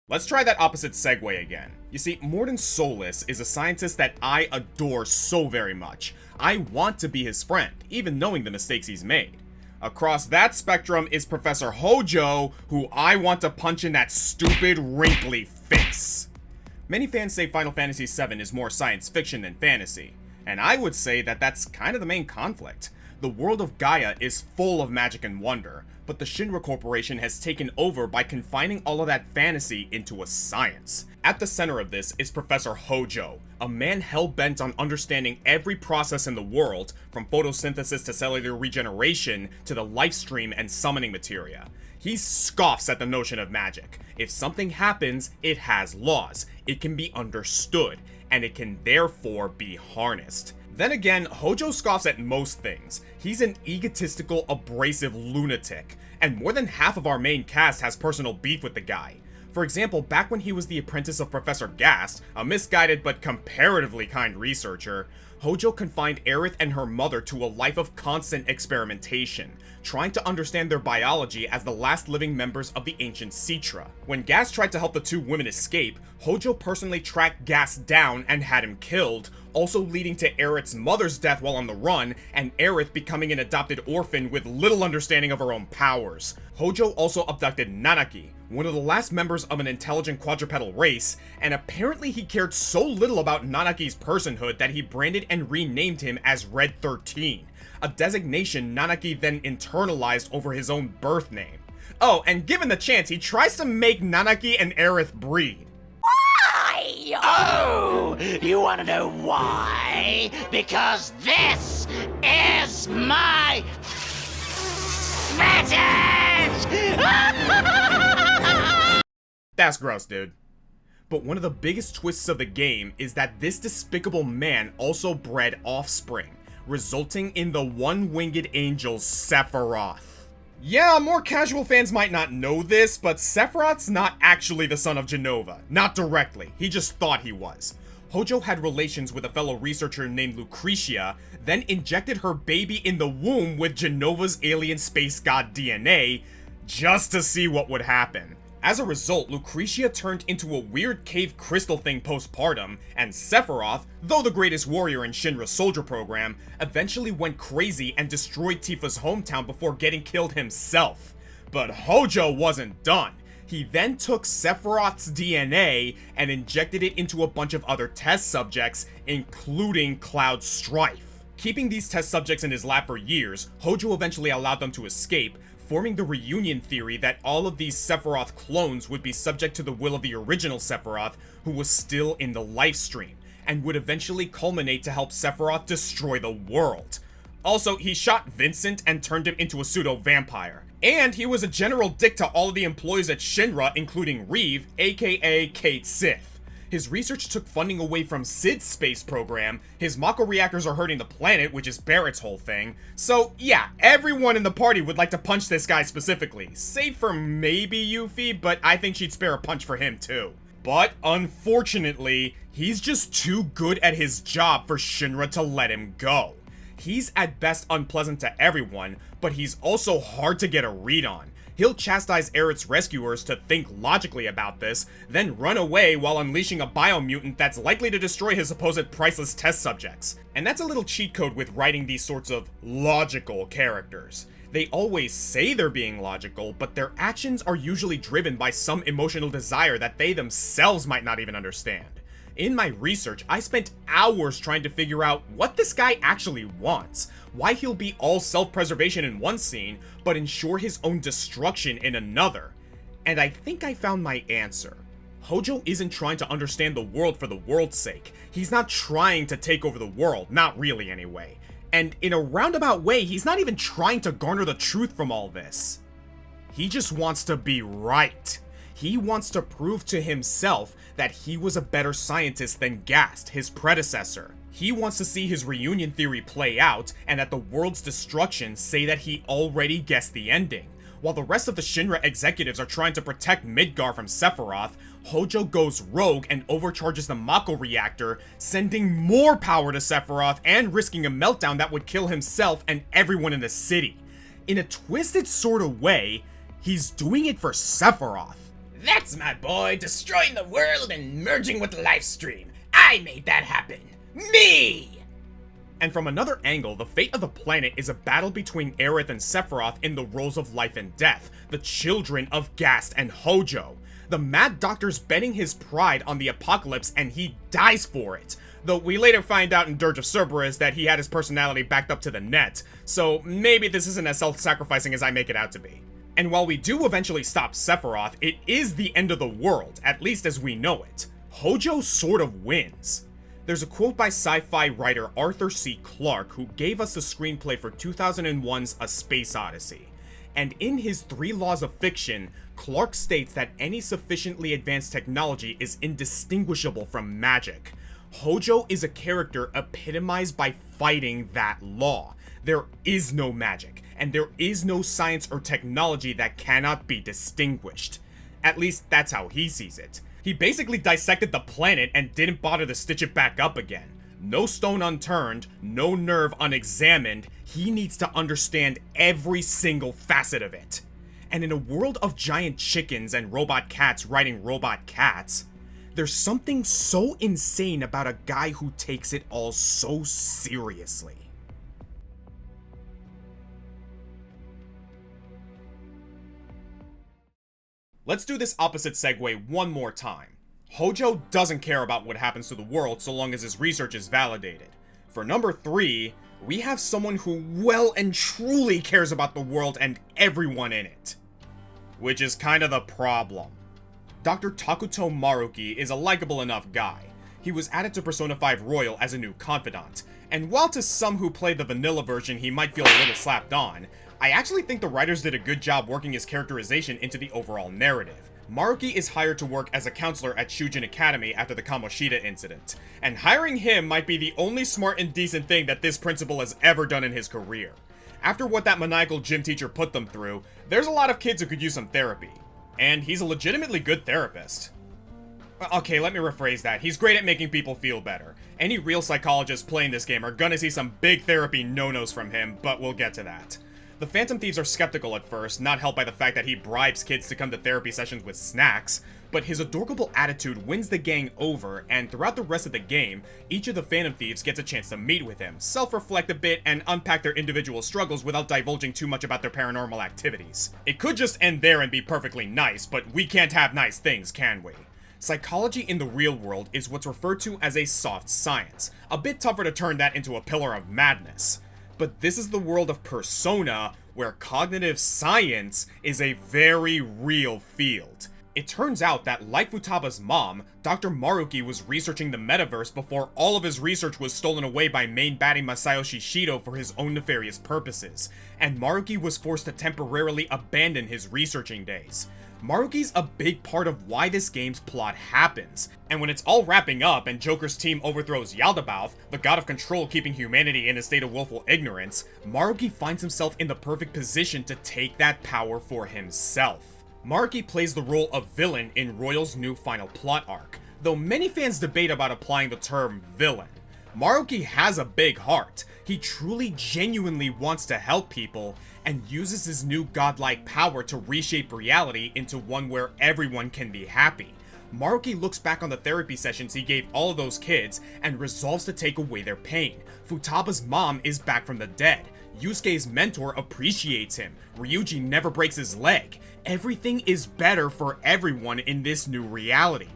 Let's try that opposite segue again. You see, Morden Solus is a scientist that I adore so very much. I want to be his friend, even knowing the mistakes he's made. Across that spectrum is Professor Hojo, who I want to punch in that stupid, wrinkly face. Many fans say Final Fantasy VII is more science fiction than fantasy. And I would say that that's kind of the main conflict. The world of Gaia is full of magic and wonder, but the Shinra Corporation has taken over by confining all of that fantasy into a science. At the center of this is Professor Hojo, a man hell-bent on understanding every process in the world, from photosynthesis to cellular regeneration to the life stream and summoning materia. He scoffs at the notion of magic. If something happens, it has laws, it can be understood, and it can therefore be harnessed. Then again, Hojo scoffs at most things. He's an egotistical, abrasive lunatic, and more than half of our main cast has personal beef with the guy. For example, back when he was the apprentice of Professor Gast, a misguided but comparatively kind researcher, Hojo confined Aerith and her mother to a life of constant experimentation, trying to understand their biology as the last living members of the ancient Citra. When Gast tried to help the two women escape, Hojo personally tracked Gast down and had him killed, also leading to Aerith's mother's death while on the run, and Aerith becoming an adopted orphan with little understanding of her own powers. Hojo also abducted Nanaki, one of the last members of an intelligent quadrupedal race, and apparently he cared so little about Nanaki's personhood that he branded and renamed him as Red 13, a designation Nanaki then internalized over his own birth name. Oh, and given the chance, he tries to make Nanaki and Aerith breed. Oh, you want to know why? Because this is my fetish! That's gross, dude. But one of the biggest twists of the game is that this despicable man also bred offspring, resulting in the one-winged angel Sephiroth. Yeah, more casual fans might not know this, but Sephiroth's not actually the son of Jenova. Not directly, he just thought he was. Hojo had relations with a fellow researcher named Lucretia, then injected her baby in the womb with Jenova's alien space god DNA, just to see what would happen. As a result, Lucretia turned into a weird cave crystal thing postpartum, and Sephiroth, though the greatest warrior in Shinra's soldier program, eventually went crazy and destroyed Tifa's hometown before getting killed himself. But Hojo wasn't done. He then took Sephiroth's DNA and injected it into a bunch of other test subjects, including Cloud Strife. Keeping these test subjects in his lab for years, Hojo eventually allowed them to escape, forming the reunion theory that all of these Sephiroth clones would be subject to the will of the original Sephiroth, who was still in the life stream, and would eventually culminate to help Sephiroth destroy the world. Also, he shot Vincent and turned him into a pseudo-vampire. And he was a general dick to all of the employees at Shinra, including Reeve, aka Kate Sith. His research took funding away from Sid's space program, his Mako reactors are hurting the planet, which is Barrett's whole thing. So yeah, everyone in the party would like to punch this guy specifically, save for maybe Yuffie, but I think she'd spare a punch for him too. But unfortunately, he's just too good at his job for Shinra to let him go. He's at best unpleasant to everyone, but he's also hard to get a read on. He'll chastise Aerith's rescuers to think logically about this, then run away while unleashing a biomutant that's likely to destroy his supposed priceless test subjects. And that's a little cheat code with writing these sorts of logical characters. They always say they're being logical, but their actions are usually driven by some emotional desire that they themselves might not even understand. In my research, I spent hours trying to figure out what this guy actually wants, why he'll be all self-preservation in one scene, but ensure his own destruction in another. And I think I found my answer. Hojo isn't trying to understand the world for the world's sake. He's not trying to take over the world, not really anyway. And in a roundabout way, he's not even trying to garner the truth from all this. He just wants to be right. He wants to prove to himself that he was a better scientist than Gast, his predecessor. He wants to see his reunion theory play out, and at the world's destruction say that he already guessed the ending. While the rest of the Shinra executives are trying to protect Midgar from Sephiroth, Hojo goes rogue and overcharges the Mako reactor, sending more power to Sephiroth and risking a meltdown that would kill himself and everyone in the city. In a twisted sort of way, he's doing it for Sephiroth. That's my boy, destroying the world and merging with the life stream. I made that happen. Me! And from another angle, the fate of the planet is a battle between Aerith and Sephiroth in the roles of life and death, the children of Gast and Hojo. The Mad Doctor's betting his pride on the apocalypse and he dies for it. though we later find out in Dirge of Cerberus that he had his personality backed up to the net, so maybe this isn't as self-sacrificing as I make it out to be. And while we do eventually stop Sephiroth, it is the end of the world, at least as we know it. Hojo sort of wins. There's a quote by sci-fi writer Arthur C. Clarke, who gave us the screenplay for 2001's A Space Odyssey. And in his 3 Laws of Fiction, Clarke states that any sufficiently advanced technology is indistinguishable from magic. Hojo is a character epitomized by fighting that law. There is no magic, and there is no science or technology that cannot be distinguished. At least that's how he sees it. He basically dissected the planet and didn't bother to stitch it back up again. No stone unturned, no nerve unexamined, he needs to understand every single facet of it. And in a world of giant chickens and robot cats riding robot cats, there's something so insane about a guy who takes it all so seriously. Let's do this opposite segue one more time. Hojo doesn't care about what happens to the world so long as his research is validated. For number 3, we have someone who well and truly cares about the world and everyone in it. Which is kind of the problem. Dr. Takuto Maruki is a likable enough guy. He was added to Persona 5 Royal as a new confidant, and while to some who played the vanilla version he might feel a little slapped on, I actually think the writers did a good job working his characterization into the overall narrative. Maruki is hired to work as a counselor at Shujin Academy after the Kamoshida incident, and hiring him might be the only smart and decent thing that this principal has ever done in his career. After what that maniacal gym teacher put them through, there's a lot of kids who could use some therapy. And he's a legitimately good therapist. Okay, let me rephrase that. He's great at making people feel better. Any real psychologists playing this game are gonna see some big therapy no-nos from him, but we'll get to that. The Phantom Thieves are skeptical at first, not helped by the fact that he bribes kids to come to therapy sessions with snacks, but his adorable attitude wins the gang over, and throughout the rest of the game, each of the Phantom Thieves gets a chance to meet with him, self-reflect a bit, and unpack their individual struggles without divulging too much about their paranormal activities. It could just end there and be perfectly nice, but we can't have nice things, can we? Psychology in the real world is what's referred to as a soft science, a bit tougher to turn that into a pillar of madness. But this is the world of Persona, where cognitive science is a very real field. It turns out that, like Futaba's mom, Dr. Maruki was researching the metaverse before all of his research was stolen away by main baddie Masayoshi Shido for his own nefarious purposes, and Maruki was forced to temporarily abandon his researching days. Maruki's a big part of why this game's plot happens, and when it's all wrapping up and Joker's team overthrows Yaldabaoth, the god of control keeping humanity in a state of willful ignorance, Maruki finds himself in the perfect position to take that power for himself. Maruki plays the role of villain in Royal's new final plot arc, though many fans debate about applying the term villain. Maruki has a big heart. He truly genuinely wants to help people, and uses his new godlike power to reshape reality into one where everyone can be happy. Maruki looks back on the therapy sessions he gave all of those kids, and resolves to take away their pain. Futaba's mom is back from the dead. Yusuke's mentor appreciates him. Ryuji never breaks his leg. Everything is better for everyone in this new reality.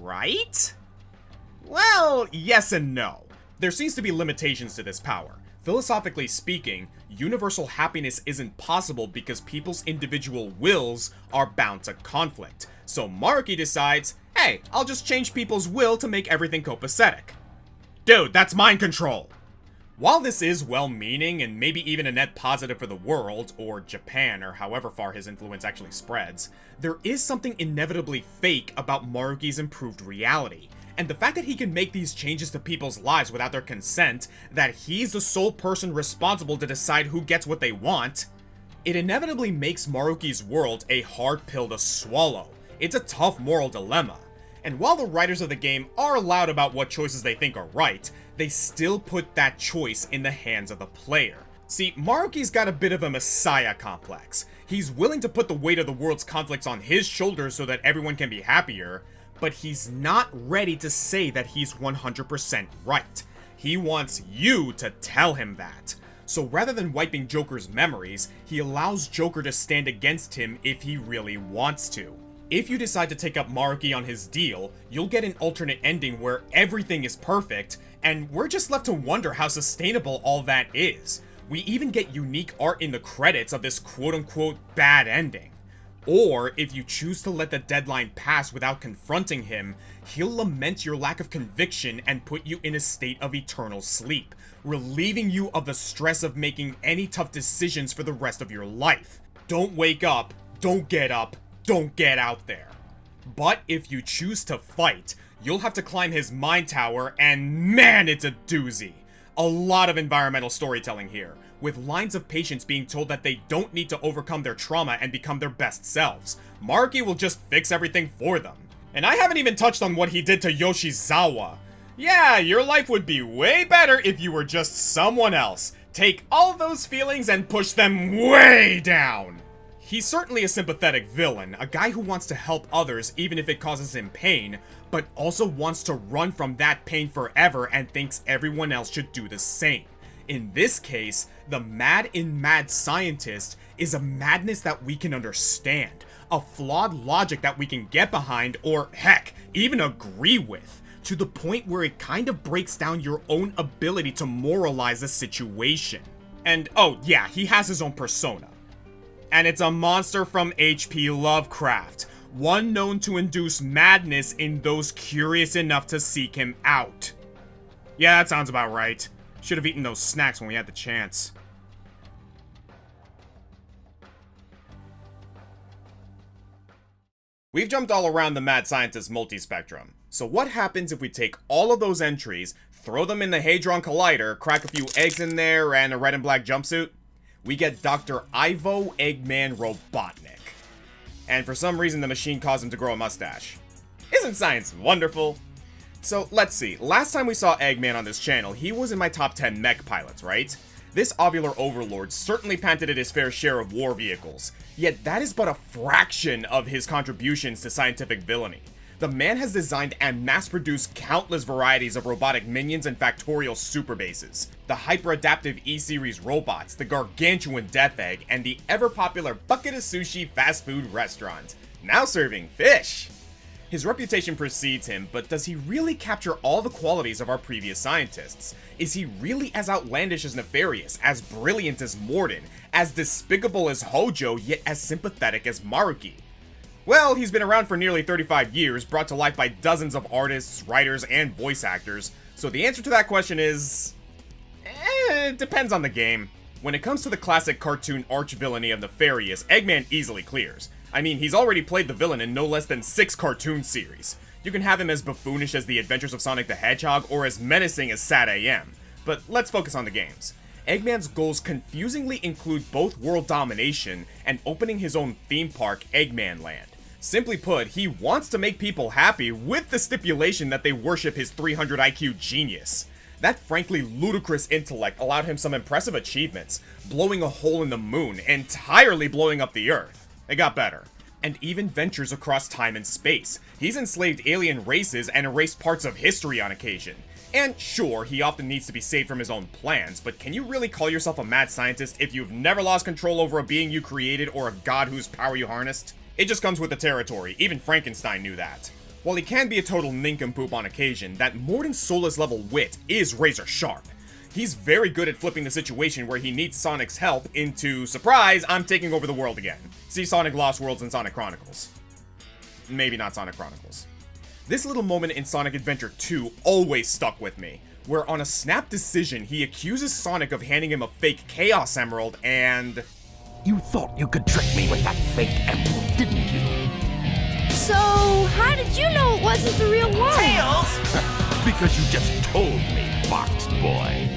Right? Well, yes and no. There seems to be limitations to this power. Philosophically speaking, universal happiness isn't possible because people's individual wills are bound to conflict. So Maruki decides, hey, I'll just change people's will to make everything copacetic. Dude, that's mind control! While this is well-meaning and maybe even a net positive for the world, or Japan, or however far his influence actually spreads, there is something inevitably fake about Maruki's improved reality. And the fact that he can make these changes to people's lives without their consent, that he's the sole person responsible to decide who gets what they want, it inevitably makes Maruki's world a hard pill to swallow. It's a tough moral dilemma. And while the writers of the game are loud about what choices they think are right, they still put that choice in the hands of the player. See, Maruki's got a bit of a messiah complex. He's willing to put the weight of the world's conflicts on his shoulders so that everyone can be happier, but he's not ready to say that he's 100% right. He wants you to tell him that. So rather than wiping Joker's memories, he allows Joker to stand against him if he really wants to. If you decide to take up Maruki on his deal, you'll get an alternate ending where everything is perfect, and we're just left to wonder how sustainable all that is. We even get unique art in the credits of this quote-unquote bad ending. Or, if you choose to let the deadline pass without confronting him, he'll lament your lack of conviction and put you in a state of eternal sleep, relieving you of the stress of making any tough decisions for the rest of your life. Don't wake up, don't get out there. But if you choose to fight, you'll have to climb his mind tower, and man, it's a doozy. A lot of environmental storytelling here, with lines of patients being told that they don't need to overcome their trauma and become their best selves. Maruki will just fix everything for them. And I haven't even touched on what he did to Yoshizawa. Yeah, your life would be way better if you were just someone else. Take all those feelings and push them way down. He's certainly a sympathetic villain, a guy who wants to help others even if it causes him pain, but also wants to run from that pain forever and thinks everyone else should do the same. In this case, the mad scientist is a madness that we can understand, a flawed logic that we can get behind or, heck, even agree with, to the point where it kind of breaks down your own ability to moralize the situation. And oh yeah, he has his own persona. And it's a monster from H.P. Lovecraft, one known to induce madness in those curious enough to seek him out. Yeah, that sounds about right. Should have eaten those snacks when we had the chance. We've jumped all around the mad scientist multi-spectrum. So what happens if we take all of those entries, throw them in the Hadron Collider, crack a few eggs in there, and a red and black jumpsuit? We get Dr. Ivo Eggman Robotnik. And for some reason the machine caused him to grow a mustache. Isn't science wonderful? So let's see, last time we saw Eggman on this channel, he was in my top 10 mech pilots, right? This ovular overlord certainly panted at his fair share of war vehicles, yet that is but a fraction of his contributions to scientific villainy. The man has designed and mass-produced countless varieties of robotic minions and factorial superbases. The hyper-adaptive E-Series robots, the gargantuan Death Egg, and the ever-popular Bucket of Sushi fast food restaurant, now serving fish. His reputation precedes him, but does he really capture all the qualities of our previous scientists? Is he really as outlandish as nefarious, as brilliant as Morden, as despicable as Hojo, yet as sympathetic as Maruki? Well, he's been around for nearly 35 years, brought to life by dozens of artists, writers, and voice actors, so the answer to that question is... it depends on the game. When it comes to the classic cartoon arch-villainy of Nefarious, Eggman easily clears. I mean, he's already played the villain in no less than 6 cartoon series. You can have him as buffoonish as The Adventures of Sonic the Hedgehog, or as menacing as Sade. But let's focus on the games. Eggman's goals confusingly include both world domination and opening his own theme park, Eggman Land. Simply put, he wants to make people happy with the stipulation that they worship his 300 IQ genius. That frankly ludicrous intellect allowed him some impressive achievements, blowing a hole in the moon, entirely blowing up the Earth. It got better. And even ventures across time and space. He's enslaved alien races and erased parts of history on occasion. And sure, he often needs to be saved from his own plans, but can you really call yourself a mad scientist if you've never lost control over a being you created or a god whose power you harnessed? It just comes with the territory, even Frankenstein knew that. While he can be a total nincompoop on occasion, that Morden Solus level wit is razor sharp. He's very good at flipping the situation where he needs Sonic's help into, surprise, I'm taking over the world again. See Sonic Lost Worlds and Sonic Chronicles. Maybe not Sonic Chronicles. This little moment in Sonic Adventure 2 always stuck with me, where on a snap decision he accuses Sonic of handing him a fake Chaos Emerald and... You thought you could trick me with that fake emerald, didn't you? So, how did you know it wasn't the real one? Tails! Because you just told me, Fox Boy.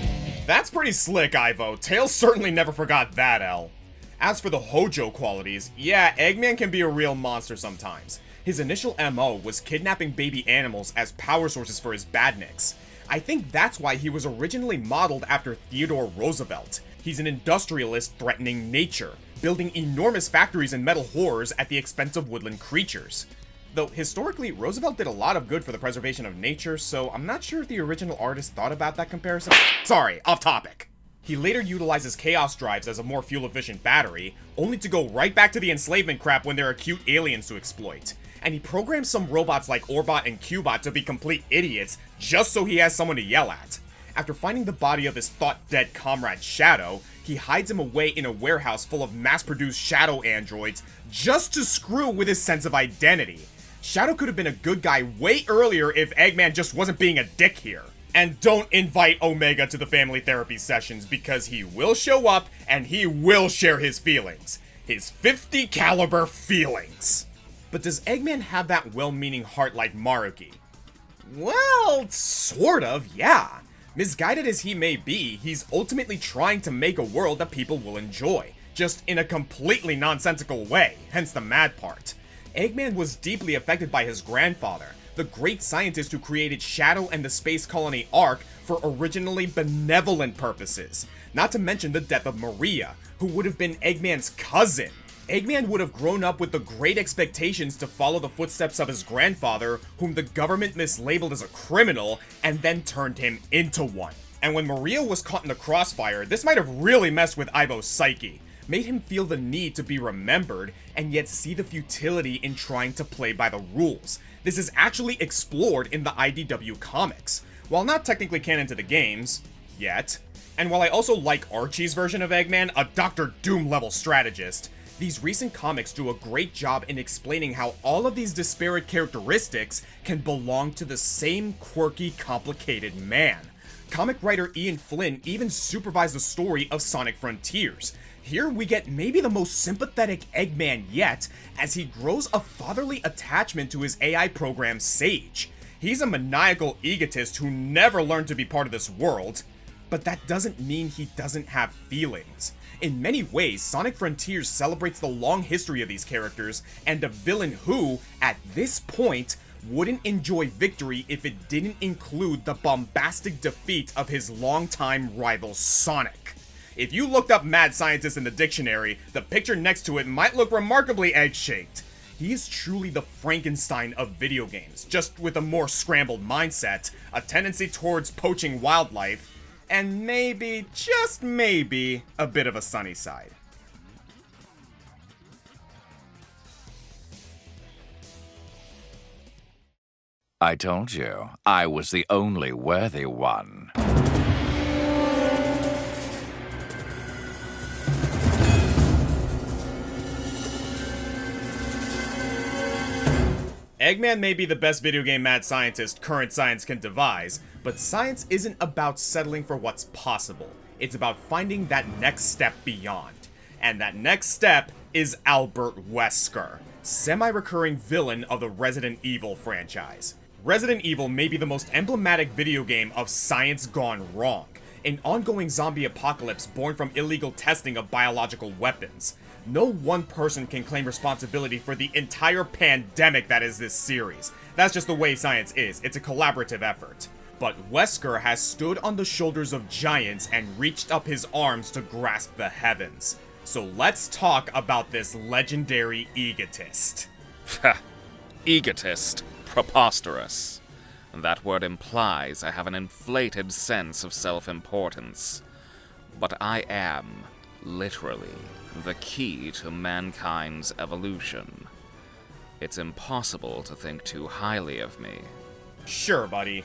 That's pretty slick, Ivo. Tails certainly never forgot that L. As for the Hojo qualities, yeah, Eggman can be a real monster sometimes. His initial MO was kidnapping baby animals as power sources for his badniks. I think that's why he was originally modeled after Theodore Roosevelt. He's an industrialist threatening nature, building enormous factories and metal horrors at the expense of woodland creatures. Though historically, Roosevelt did a lot of good for the preservation of nature, so I'm not sure if the original artist thought about that comparison. Sorry, off topic. He later utilizes chaos drives as a more fuel-efficient battery, only to go right back to the enslavement crap when there are cute aliens to exploit. and he programs some robots like Orbot and Cubot to be complete idiots just so he has someone to yell at. After finding the body of his thought-dead comrade Shadow, he hides him away in a warehouse full of mass-produced Shadow androids just to screw with his sense of identity. Shadow could have been a good guy way earlier if Eggman just wasn't being a dick here. And don't invite Omega to the family therapy sessions because he will show up and he will share his feelings. His 50 caliber feelings. But does Eggman have that well-meaning heart like Maruki? Well, sort of, yeah. Misguided as he may be, he's ultimately trying to make a world that people will enjoy, just in a completely nonsensical way, hence the mad part. Eggman was deeply affected by his grandfather, the great scientist who created Shadow and the space colony Ark for originally benevolent purposes, not to mention the death of Maria, who would have been Eggman's cousin. Eggman would have grown up with the great expectations to follow the footsteps of his grandfather, whom the government mislabeled as a criminal, and then turned him into one. And when Maria was caught in the crossfire, this might have really messed with Ivo's psyche, made him feel the need to be remembered, and yet see the futility in trying to play by the rules. This is actually explored in the IDW comics, while not technically canon to the games, yet. And while I also like Archie's version of Eggman, a Dr. Doom level strategist, these recent comics do a great job in explaining how all of these disparate characteristics can belong to the same quirky, complicated man. Comic writer Ian Flynn even supervised the story of Sonic Frontiers. Here we get maybe the most sympathetic Eggman yet, as he grows a fatherly attachment to his AI program Sage. He's a maniacal egotist who never learned to be part of this world, but that doesn't mean he doesn't have feelings. In many ways, Sonic Frontiers celebrates the long history of these characters, and a villain who, at this point, wouldn't enjoy victory if it didn't include the bombastic defeat of his longtime rival Sonic. If you looked up mad scientist in the dictionary, the picture next to it might look remarkably egg-shaped. He is truly the Frankenstein of video games, just with a more scrambled mindset, a tendency towards poaching wildlife, and maybe, just maybe, a bit of a sunny side. I told you, I was the only worthy one. Eggman may be the best video game mad scientist current science can devise, but science isn't about settling for what's possible. It's about finding that next step beyond. And that next step is Albert Wesker, semi-recurring villain of the Resident Evil franchise. Resident Evil may be the most emblematic video game of science gone wrong, an ongoing zombie apocalypse born from illegal testing of biological weapons. No one person can claim responsibility for the entire pandemic that is this series. That's just the way science is. It's a collaborative effort. But Wesker has stood on the shoulders of giants and reached up his arms to grasp the heavens. So let's talk about this legendary egotist. Egotist. Preposterous. That word implies I have an inflated sense of self-importance. But I am, literally, the key to mankind's evolution. It's impossible to think too highly of me. Sure, buddy.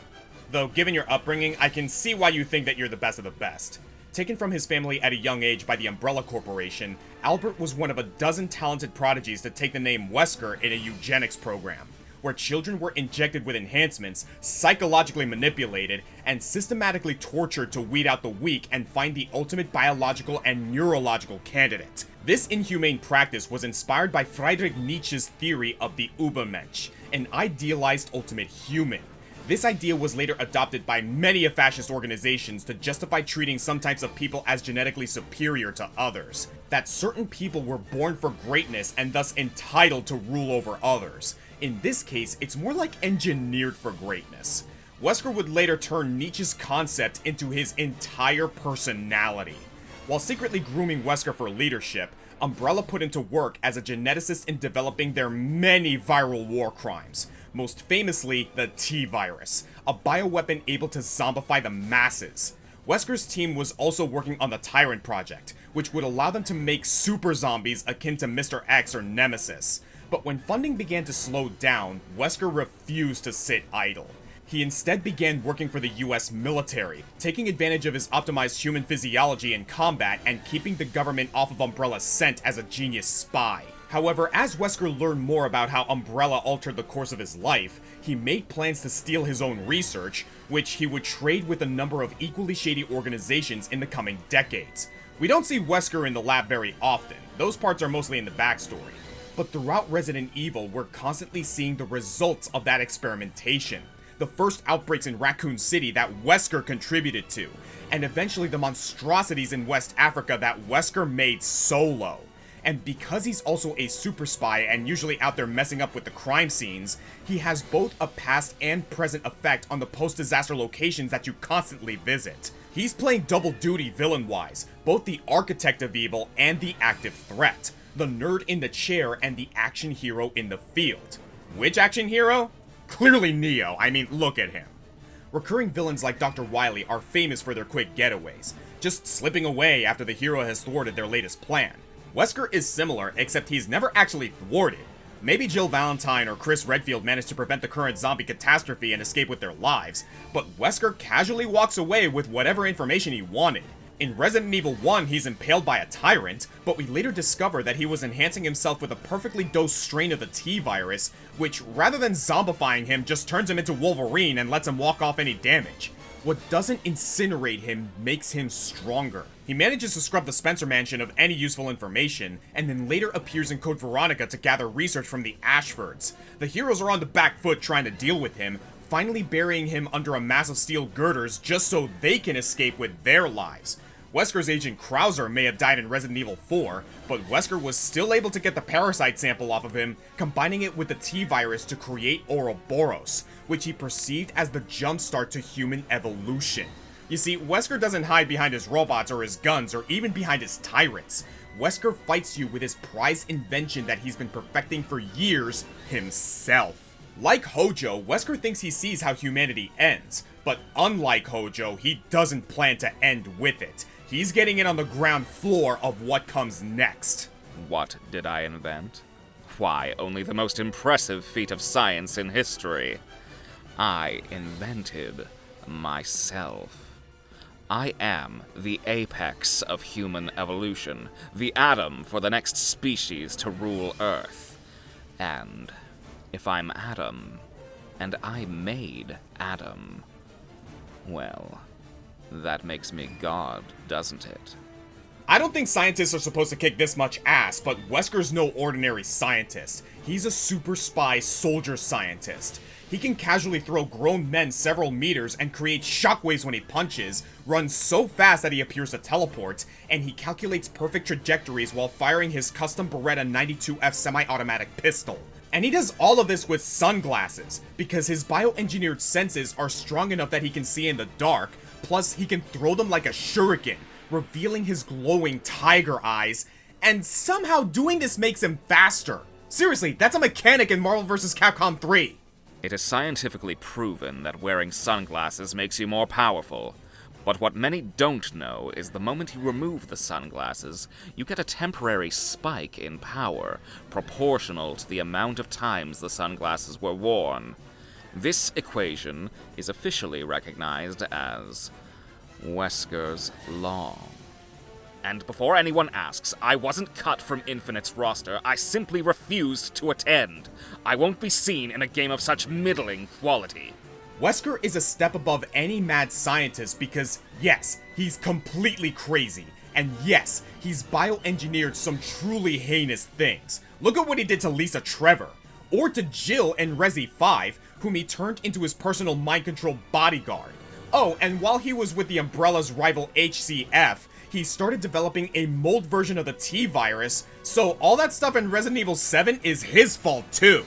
Though, given your upbringing, I can see why you think that you're the best of the best. Taken from his family at a young age by the Umbrella Corporation, Albert was one of a dozen talented prodigies to take the name Wesker in a eugenics program, where children were injected with enhancements, psychologically manipulated, and systematically tortured to weed out the weak and find the ultimate biological and neurological candidate. This inhumane practice was inspired by Friedrich Nietzsche's theory of the Übermensch, an idealized ultimate human. This idea was later adopted by many of fascist organizations to justify treating some types of people as genetically superior to others. That certain people were born for greatness and thus entitled to rule over others. In this case, it's more like engineered for greatness. Wesker would later turn Nietzsche's concept into his entire personality. While secretly grooming Wesker for leadership, Umbrella put him to work as a geneticist in developing their many viral war crimes, most famously the T-Virus, a bioweapon able to zombify the masses. Wesker's team was also working on the Tyrant Project, which would allow them to make super zombies akin to Mr. X or Nemesis. But when funding began to slow down, Wesker refused to sit idle. He instead began working for the US military, taking advantage of his optimized human physiology in combat and keeping the government off of Umbrella's scent as a genius spy. However, as Wesker learned more about how Umbrella altered the course of his life, he made plans to steal his own research, which he would trade with a number of equally shady organizations in the coming decades. We don't see Wesker in the lab very often, those parts are mostly in the backstory. But throughout Resident Evil, we're constantly seeing the results of that experimentation. The first outbreaks in Raccoon City that Wesker contributed to, and eventually the monstrosities in West Africa that Wesker made solo. And because he's also a super spy and usually out there messing up with the crime scenes, he has both a past and present effect on the post-disaster locations that you constantly visit. He's playing double duty villain-wise, both the architect of evil and the active threat, the nerd in the chair and the action hero in the field. Which action hero? Clearly Neo, I mean, look at him. Recurring villains like Dr. Wily are famous for their quick getaways, just slipping away after the hero has thwarted their latest plan. Wesker is similar, except he's never actually thwarted. Maybe Jill Valentine or Chris Redfield managed to prevent the current zombie catastrophe and escape with their lives, but Wesker casually walks away with whatever information he wanted. In Resident Evil 1, he's impaled by a tyrant, but we later discover that he was enhancing himself with a perfectly dosed strain of the T-virus, which, rather than zombifying him, just turns him into Wolverine and lets him walk off any damage. What doesn't incinerate him makes him stronger. He manages to scrub the Spencer Mansion of any useful information, and then later appears in Code Veronica to gather research from the Ashfords. The heroes are on the back foot trying to deal with him, finally burying him under a mass of steel girders just so they can escape with their lives. Wesker's agent Krauser may have died in Resident Evil 4, but Wesker was still able to get the parasite sample off of him, combining it with the T-virus to create Ouroboros, which he perceived as the jumpstart to human evolution. You see, Wesker doesn't hide behind his robots or his guns or even behind his tyrants. Wesker fights you with his prized invention that he's been perfecting for years himself. Like Hojo, Wesker thinks he sees how humanity ends, but unlike Hojo, he doesn't plan to end with it. He's getting in on the ground floor of what comes next. What did I invent? Why, only the most impressive feat of science in history. I invented myself. I am the apex of human evolution, the atom for the next species to rule Earth. And if I'm Adam, and I made Adam, well, that makes me God, doesn't it? I don't think scientists are supposed to kick this much ass, but Wesker's no ordinary scientist. He's a super spy soldier scientist. He can casually throw grown men several meters and create shockwaves when he punches, runs so fast that he appears to teleport, and he calculates perfect trajectories while firing his custom Beretta 92F semi-automatic pistol. And he does all of this with sunglasses, because his bioengineered senses are strong enough that he can see in the dark, plus he can throw them like a shuriken, revealing his glowing tiger eyes, and somehow doing this makes him faster. Seriously, that's a mechanic in Marvel vs. Capcom 3. It is scientifically proven that wearing sunglasses makes you more powerful. But what many don't know is the moment you remove the sunglasses, you get a temporary spike in power, proportional to the amount of times the sunglasses were worn. This equation is officially recognized as Wesker's Law. And before anyone asks, I wasn't cut from Infinite's roster, I simply refused to attend. I won't be seen in a game of such middling quality. Wesker is a step above any mad scientist because, yes, he's completely crazy, and yes, he's bioengineered some truly heinous things. Look at what he did to Lisa Trevor, or to Jill in Resi 5, whom he turned into his personal mind-control bodyguard. Oh, and while he was with the Umbrella's rival HCF, he started developing a mold version of the T-virus, so all that stuff in Resident Evil 7 is his fault too.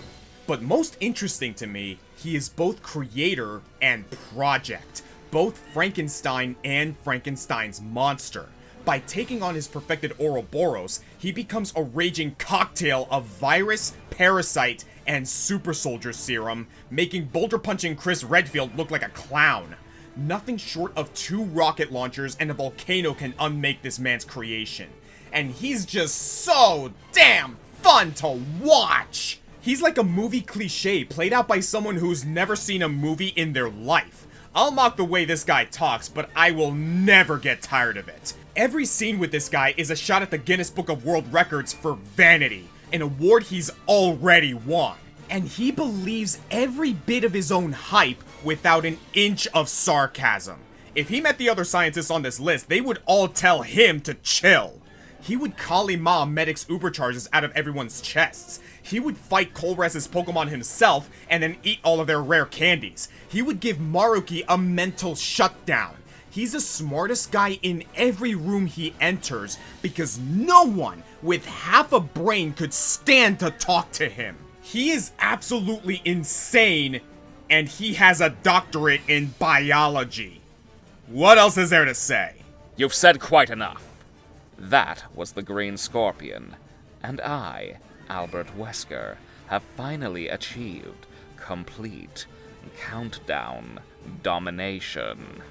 But most interesting to me, he is both creator and project, both Frankenstein and Frankenstein's monster. By taking on his perfected Ouroboros, he becomes a raging cocktail of virus, parasite, and super soldier serum, making boulder-punching Chris Redfield look like a clown. Nothing short of 2 rocket launchers and a volcano can unmake this man's creation. And he's just so damn fun to watch! He's like a movie cliche played out by someone who's never seen a movie in their life. I'll mock the way this guy talks, but I will never get tired of it. Every scene with this guy is a shot at the Guinness Book of World Records for vanity, an award he's already won. And he believes every bit of his own hype without an inch of sarcasm. If he met the other scientists on this list, they would all tell him to chill. He would Kalima Medic's Uber charges out of everyone's chests. He would fight Colress's Pokemon himself and then eat all of their rare candies. He would give Maruki a mental shutdown. He's the smartest guy in every room he enters because no one with half a brain could stand to talk to him. He is absolutely insane, and he has a doctorate in biology. What else is there to say? You've said quite enough. That was the Green Scorpion, and I, Albert Wesker, have finally achieved complete countdown domination.